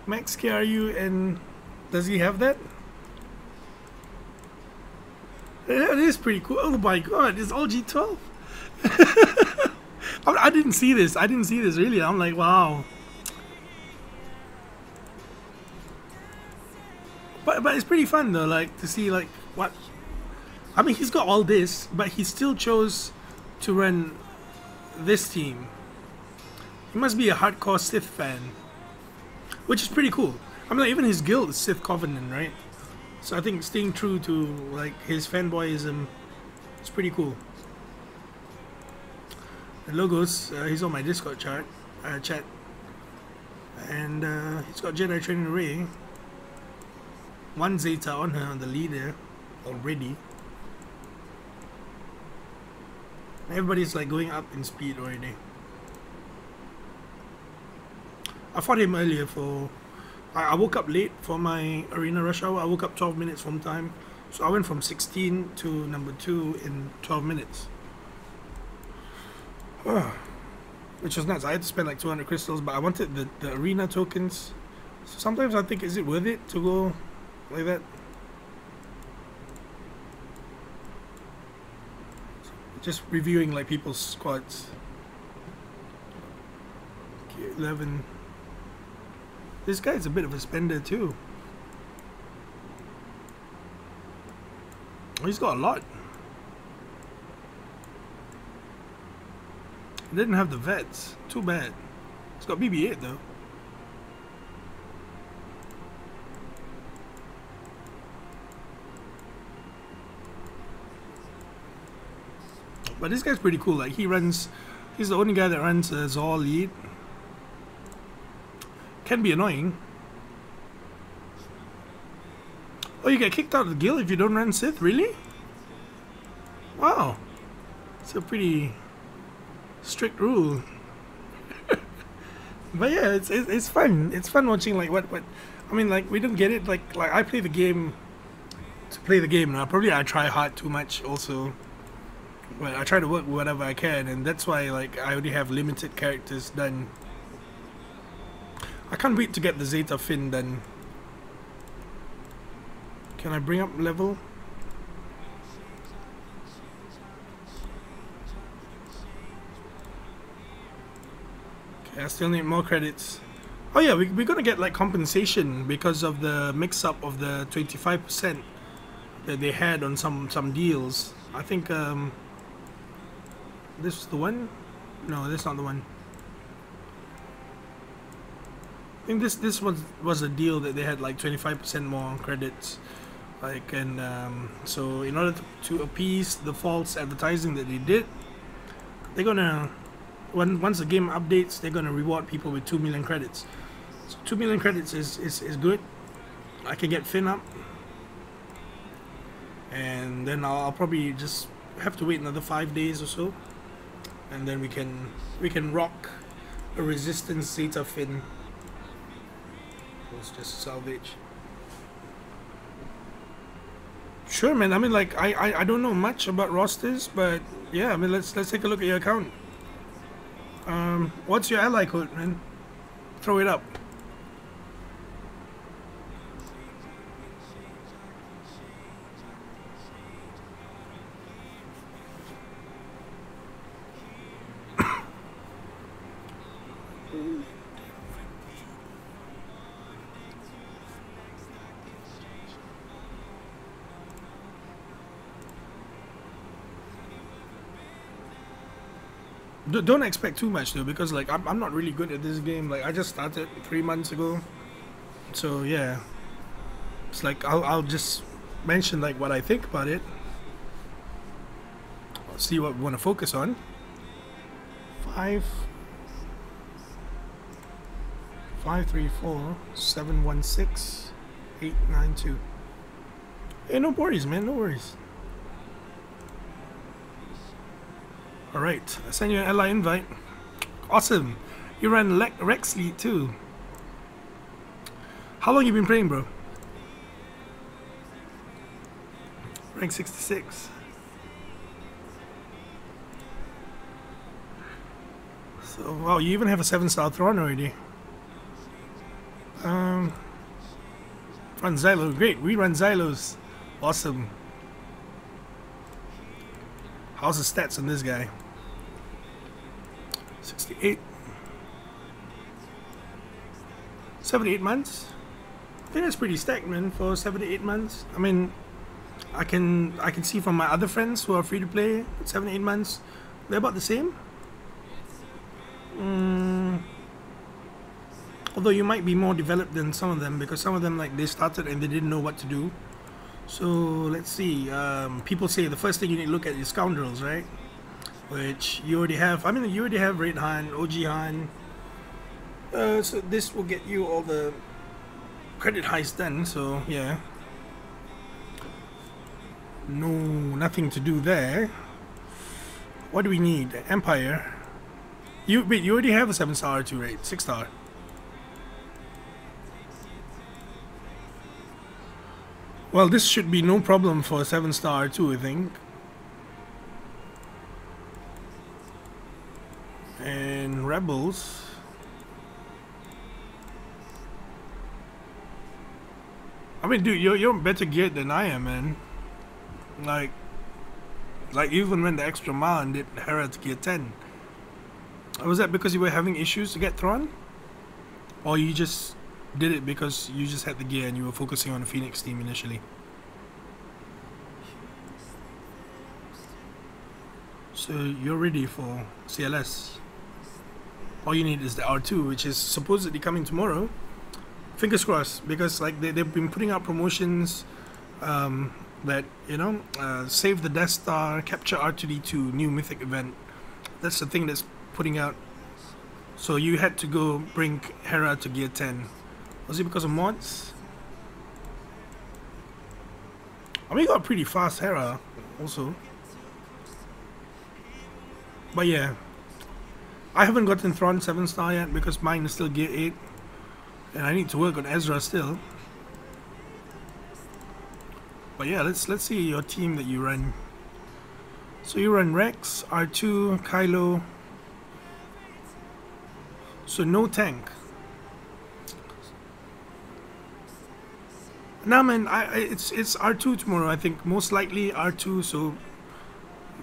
Max KRU, and does he have that? That is pretty cool. Oh my god, it's all G12. I didn't see this. I didn't see this really. I'm like, wow. But it's pretty fun though, like to see like what. I mean, he's got all this, but he still chose to run this team. He must be a hardcore Sith fan, which is pretty cool. I mean, like, even his guild is Sith Covenant, right? So I think staying true to like his fanboyism is pretty cool. The logos, he's on my Discord chat, and he's got Jedi Training Array. One Zeta on her on the leader already. Everybody's like going up in speed already. I fought him earlier for. I woke up late for my arena rush hour. I woke up 12 minutes from time, so I went from 16 to number 2 in 12 minutes. Which was nuts. I had to spend like 200 crystals, but I wanted the arena tokens. So sometimes I think, is it worth it to go like that? Just reviewing like people's squads. Okay, 11. This guy's a bit of a spender too. He's got a lot. He didn't have the vets. Too bad. He's got BB-8 though. But this guy's pretty cool. Like he's the only guy that runs a Zor lead. Can be annoying. Oh, you get kicked out of the guild if you don't run Sith? Really? Wow. It's a pretty strict rule. But yeah, it's fun. It's fun watching like what I mean, like we don't get it. Like I play the game to play the game now. Probably I try hard too much also. But I try to work whatever I can, and that's why like I only have limited characters done. I can't wait to get the Zeta Finn done. Can I bring up level? Okay, I still need more credits. Oh yeah, we're gonna get like compensation because of the mix-up of the 25% that they had on some deals. I think this is the one? No, that's not the one. I think this was a deal that they had like 25% more credits, like, and so in order to appease the false advertising that they did, they're gonna once the game updates, they're gonna reward people with 2 million credits. So 2 million credits is good. I can get Finn up, and then I'll probably just have to wait another 5 days or so, and then we can rock a Resistance Zeta Finn. Let's just salvage. Sure, man. I mean, like I don't know much about rosters, but yeah. I mean, let's take a look at your account. What's your ally code, man? Throw it up. Don't expect too much though, because like I'm not really good at this game. Like I just started 3 months ago, so yeah. It's like I'll just mention like what I think about it. I'll see what we want to focus on. 5 5 3 4 7 1 6 8 9 2. Hey, no worries, man. No worries. All right, I send you an ally invite. Awesome. You ran Rex League too. How long you been playing, bro? Rank 66. So, wow, you even have a 7-star Thrawn already. Run Xylo, great. We run Xylos. Awesome. How's the stats on this guy? 68. 7 to 8 months. I think that's pretty stacked, man, for 7 to 8 months. I mean, I can see from my other friends who are free to play 7 to 8 months, they're about the same. Although you might be more developed than some of them, because some of them, like, they started and they didn't know what to do. So let's see. People say the first thing you need to look at is scoundrels, right? Which you already have. I mean, you already have Red Han, OG Han. So this will get you all the credit heist done. So yeah. No, nothing to do there. What do we need? Empire. You already have a 7-star R2, right? 6-star. Well, this should be no problem for a 7-star R2, I think. And Rebels. I mean, dude, you're better geared than I am, man. Like even went the extra mile and did Hera to gear 10. Was that because you were having issues to get Thrawn? Or you just did it because you just had the gear and you were focusing on the Phoenix team initially? So you're ready for CLS. All you need is the R2, which is supposedly coming tomorrow. Fingers crossed, because like they've been putting out promotions that, you know, save the Death Star, capture R2D2, new mythic event. That's the thing that's putting out. So you had to go bring Hera to gear 10. Was it because of mods? I mean, you got pretty fast Hera also. But yeah, I haven't gotten Thrawn 7-star yet because mine is still gear 8. And I need to work on Ezra still. But yeah, let's see your team that you run. So you run Rex, R2, Kylo. So no tank. Nah, man, it's R2 tomorrow. I think most likely R2. So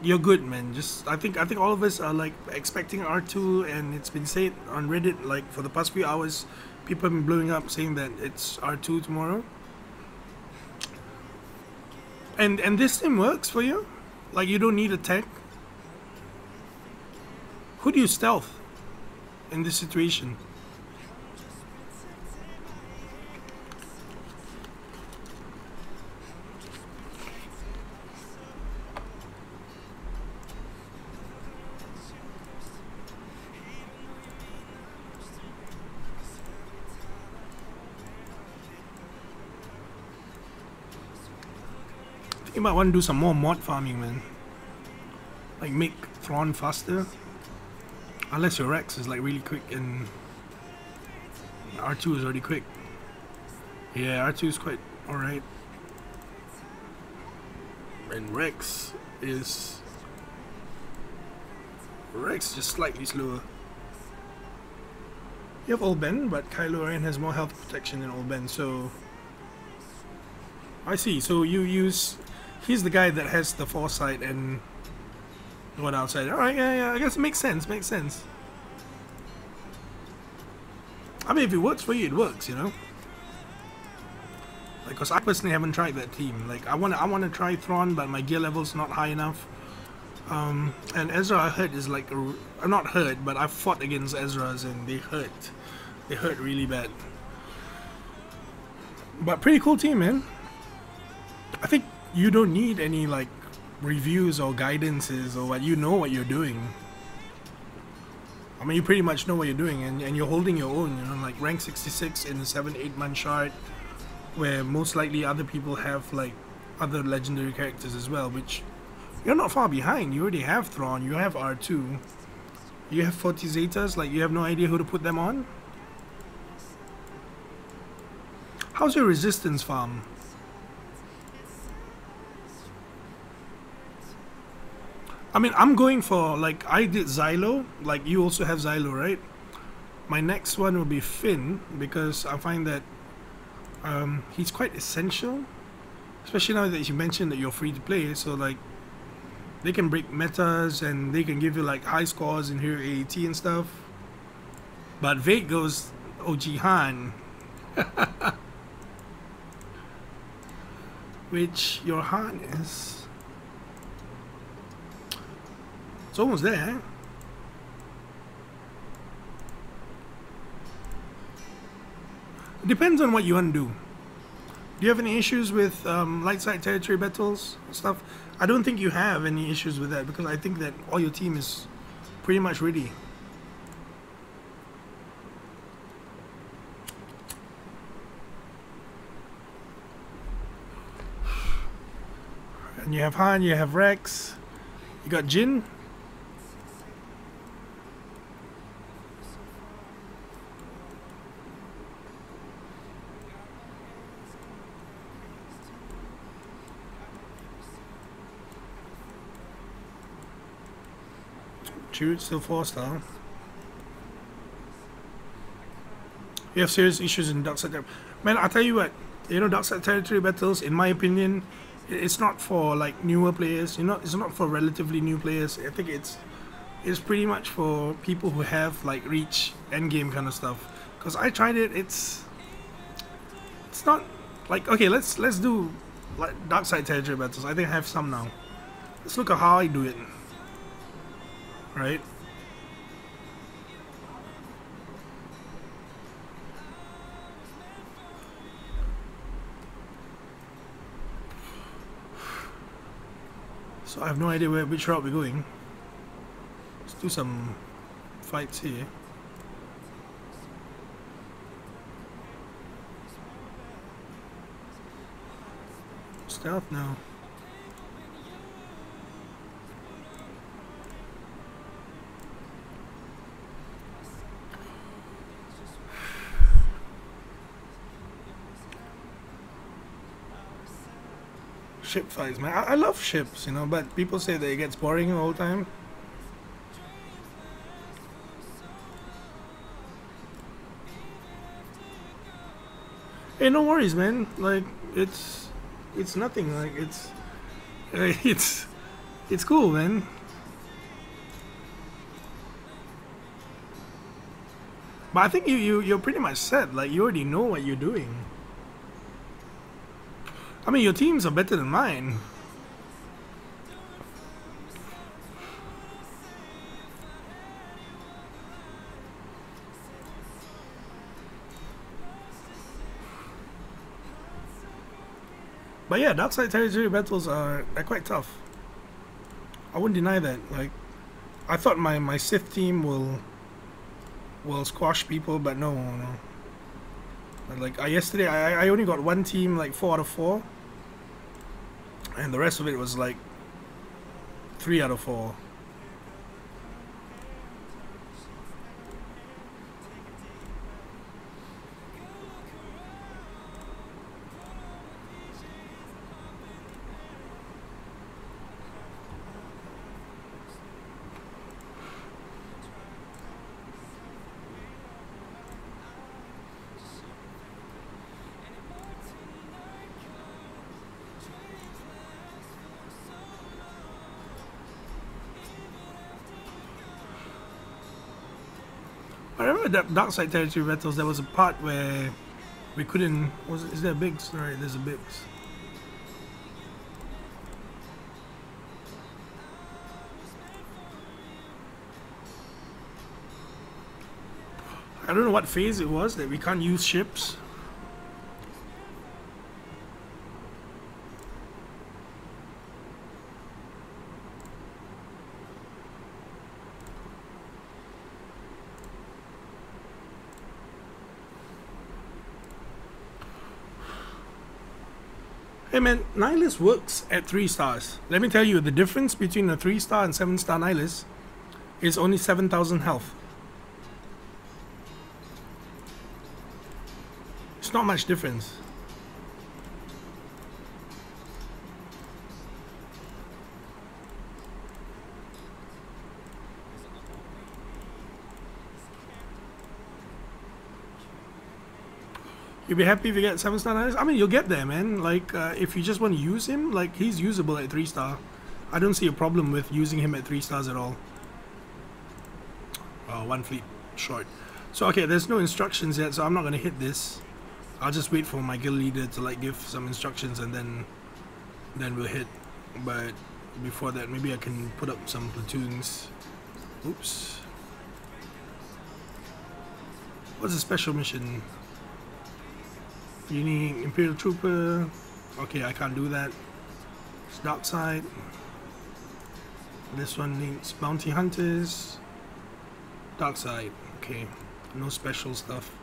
you're good, man. I think all of us are like expecting R2, and it's been said on Reddit like for the past few hours. People have been blowing up saying that it's R2 tomorrow. And this thing works for you? Like you don't need a tech? Who do you stealth in this situation? You might want to do some more mod farming, man. Like make Thrawn faster. Unless your Rex is like really quick and R2 is already quick. Yeah, R2 is quite alright. And Rex just slightly slower. You have Old Ben, but Kylo Ren has more health protection than Old Ben, so I see. So you use. He's the guy that has the foresight and what outside. Alright, yeah, I guess it makes sense, I mean, if it works for you, it works, you know? Like, cause I personally haven't tried that team. Like, I wanna try Thrawn, but my gear level's not high enough. And Ezra, I heard, is like I'm not heard, but I've fought against Ezra's and they hurt. They hurt really bad. But pretty cool team, man. I think you don't need any like reviews or guidances or what. You know what you're doing. I mean, you pretty much know what you're doing, and you're holding your own, you know, like rank 66 in a 7-8 man shard, where most likely other people have like other legendary characters as well, which you're not far behind. You already have Thrawn, you have R2, you have 40 Zetas, like you have no idea who to put them on. How's your resistance farm? I mean, I'm going for, like, I did Xylo, like you also have Xylo, right? My next one will be Finn, because I find that he's quite essential, especially now that you mentioned that you're free to play, so like they can break metas and they can give you like high scores in hero AAT and stuff. But Vade goes OG Han. Which your Han is... It's almost there. It depends on what you want to do. Do you have any issues with light side territory battles and stuff? I don't think you have any issues with that, because I think that all your team is pretty much ready. And you have Han, you have Rex, you got Jin. Shoot, still 4-star. You have serious issues in dark side. Man, I'll tell you what, you know, dark side territory battles, in my opinion, it's not for like newer players. You know, it's not for relatively new players. I think it's pretty much for people who have like reach endgame kind of stuff. Because I tried it, it's not like, okay, let's do like dark side territory battles. I think I have some now. Let's look at how I do it. Right? So I have no idea which route we're going. Let's do some fights here. Stealth now. Ship fights, man. I love ships, you know, but people say that it gets boring all the time. Hey, no worries, man. Like, it's nothing. Like, it's cool, man. But I think you're pretty much set. Like, you already know what you're doing. I mean, your teams are better than mine. But yeah, dark side territory battles are quite tough. I wouldn't deny that. Like, I thought my Sith team will squash people, but no. Like yesterday, I only got one team like 4 out of 4, and the rest of it was like 3 out of 4. I remember that dark side territory battles. There was a part where we couldn't. Is there a Biggs? Alright, there's a Biggs. I don't know what phase it was that we can't use ships. Hey man, Nihilus works at 3 stars. Let me tell you, the difference between a 3-star and 7-star Nihilus is only 7,000 health. It's not much difference. You'll be happy if you get 7-star Nihilus? I mean, you'll get there, man. Like, if you just want to use him, like, he's usable at 3-star. I don't see a problem with using him at 3 stars at all. 1 fleet short. So, okay, there's no instructions yet, so I'm not going to hit this. I'll just wait for my guild leader to, like, give some instructions, and then we'll hit. But before that, maybe I can put up some platoons. Oops. What's a special mission? You need Imperial Trooper. Okay, I can't do that. It's Dark Side. This one needs Bounty Hunters. Dark Side. Okay, no special stuff.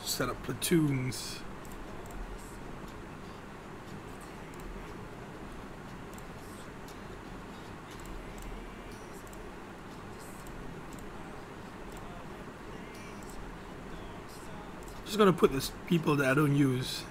Set up platoons. Just gonna put this people that I don't use.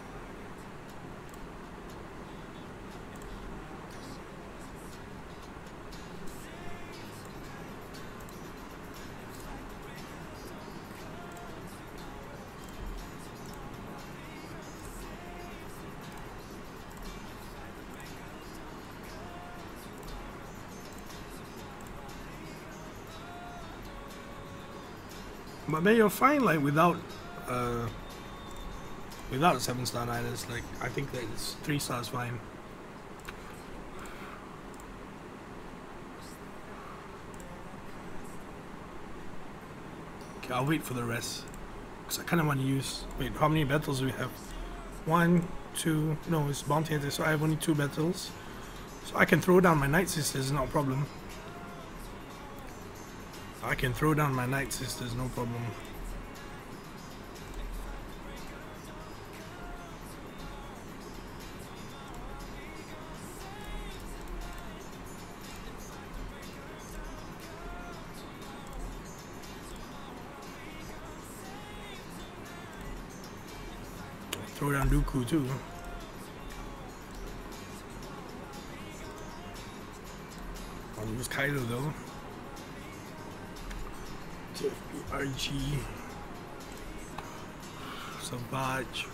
But man, you're fine, like, without a 7-star Nihilus. Like, I think that it's 3 stars fine. Okay, I'll wait for the rest, because I kind of want to use... Wait, how many battles do we have? 1, 2... No, it's Bounty Hunter, so I have only 2 battles. So I can throw down my Night Sisters, no problem. I can throw down my Night Sisters, no problem. Throw down Dooku too. I'll use Kylo though. RG, Savage.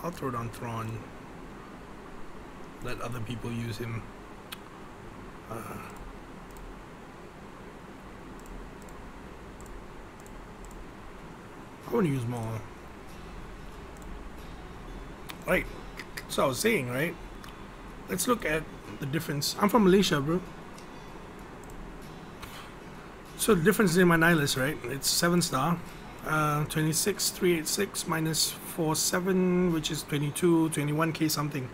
I'll throw down Thrawn. Let other people use him. I want to use more. Right, so I was saying, right? Let's look at the difference. I'm from Malaysia, bro. So the difference in my Nihilus, right? It's 7-star. 26,386 minus 47, which is 22, 21k something.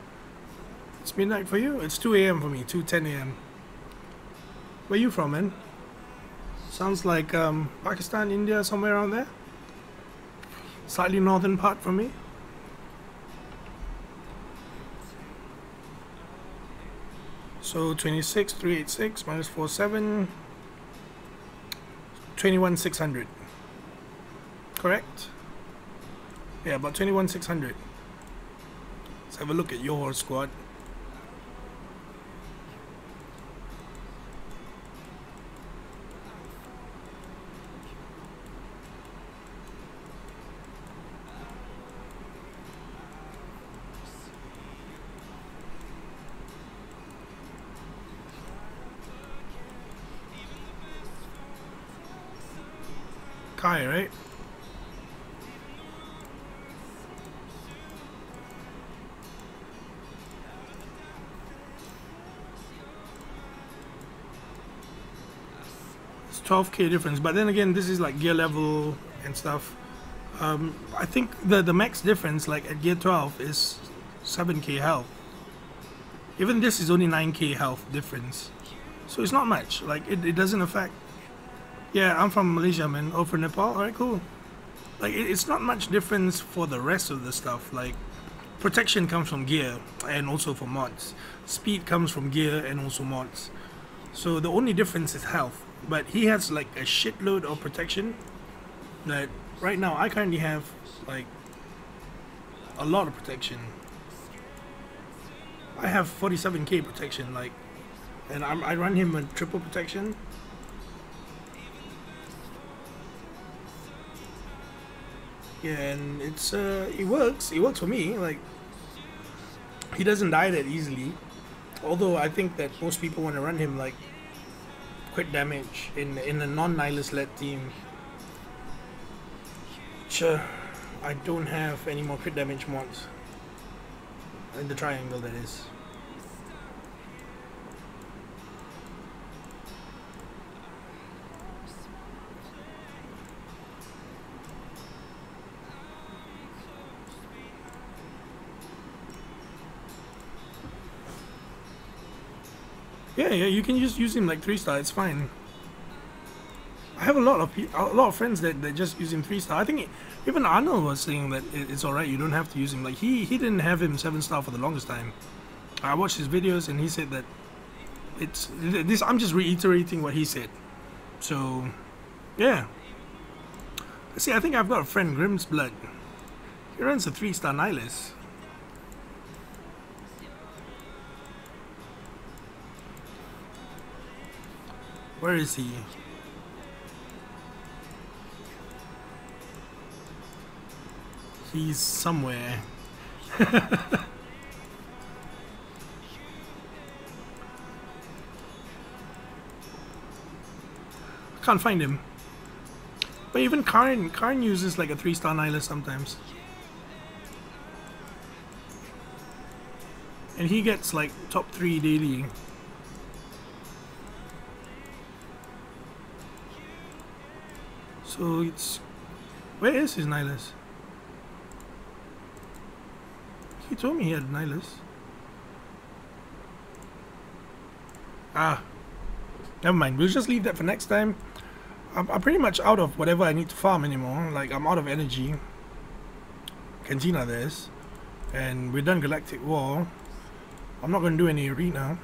It's midnight for you? It's 2 a.m. for me, 2:10 a.m. Where you from, man? Sounds like Pakistan, India, somewhere around there. Slightly northern part from me. So 26,386 minus 47, 21,600. Correct? Yeah, about 21,600. Let's have a look at your squad. Kai, right? 12k difference, but then again, this is like gear level and stuff. I think the max difference, like at gear 12, is 7k health. Even this is only 9k health difference, so it's not much. Like it doesn't affect. Yeah, I'm from Malaysia, man. Oh, from Nepal. Alright, cool. Like it's not much difference for the rest of the stuff. Like protection comes from gear and also from mods. Speed comes from gear and also mods. So the only difference is health. But he has like a shitload of protection that right now I currently have like a lot of protection. I have 47k protection, like, and I run him a triple protection. Yeah, and it's it works for me. Like, he doesn't die that easily, although I think that most people want to run him like crit damage in a non-nihilist led team. Sure, I don't have any more crit damage mods in the triangle, that is. Yeah, you can just use him like 3-star. It's fine. I have a lot of friends that just use him 3-star. I think even Arnold was saying that it's alright. You don't have to use him. Like he didn't have him 7-star for the longest time. I watched his videos and he said that it's this. I'm just reiterating what he said. So yeah. See, I think I've got a friend, Grimm's Blood. He runs a 3-star Nihilist. Where is he? He's somewhere. Can't find him. But even Karn uses like a 3-star Nihilist sometimes. And he gets like top 3 daily. So it's... Where is his Nihilist? He told me he had Nihilist. Ah. Never mind, we'll just leave that for next time. I'm pretty much out of whatever I need to farm anymore. Like, I'm out of energy. Cantina there's. And we're done Galactic War. I'm not going to do any arena.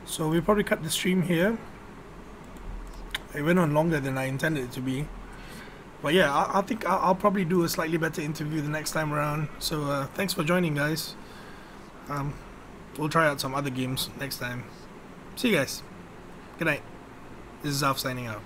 So we'll probably cut the stream here. It went on longer than I intended it to be. But yeah, I think I'll probably do a slightly better interview the next time around. So thanks for joining, guys. We'll try out some other games next time. See you guys. Good night. This is Zaff signing out.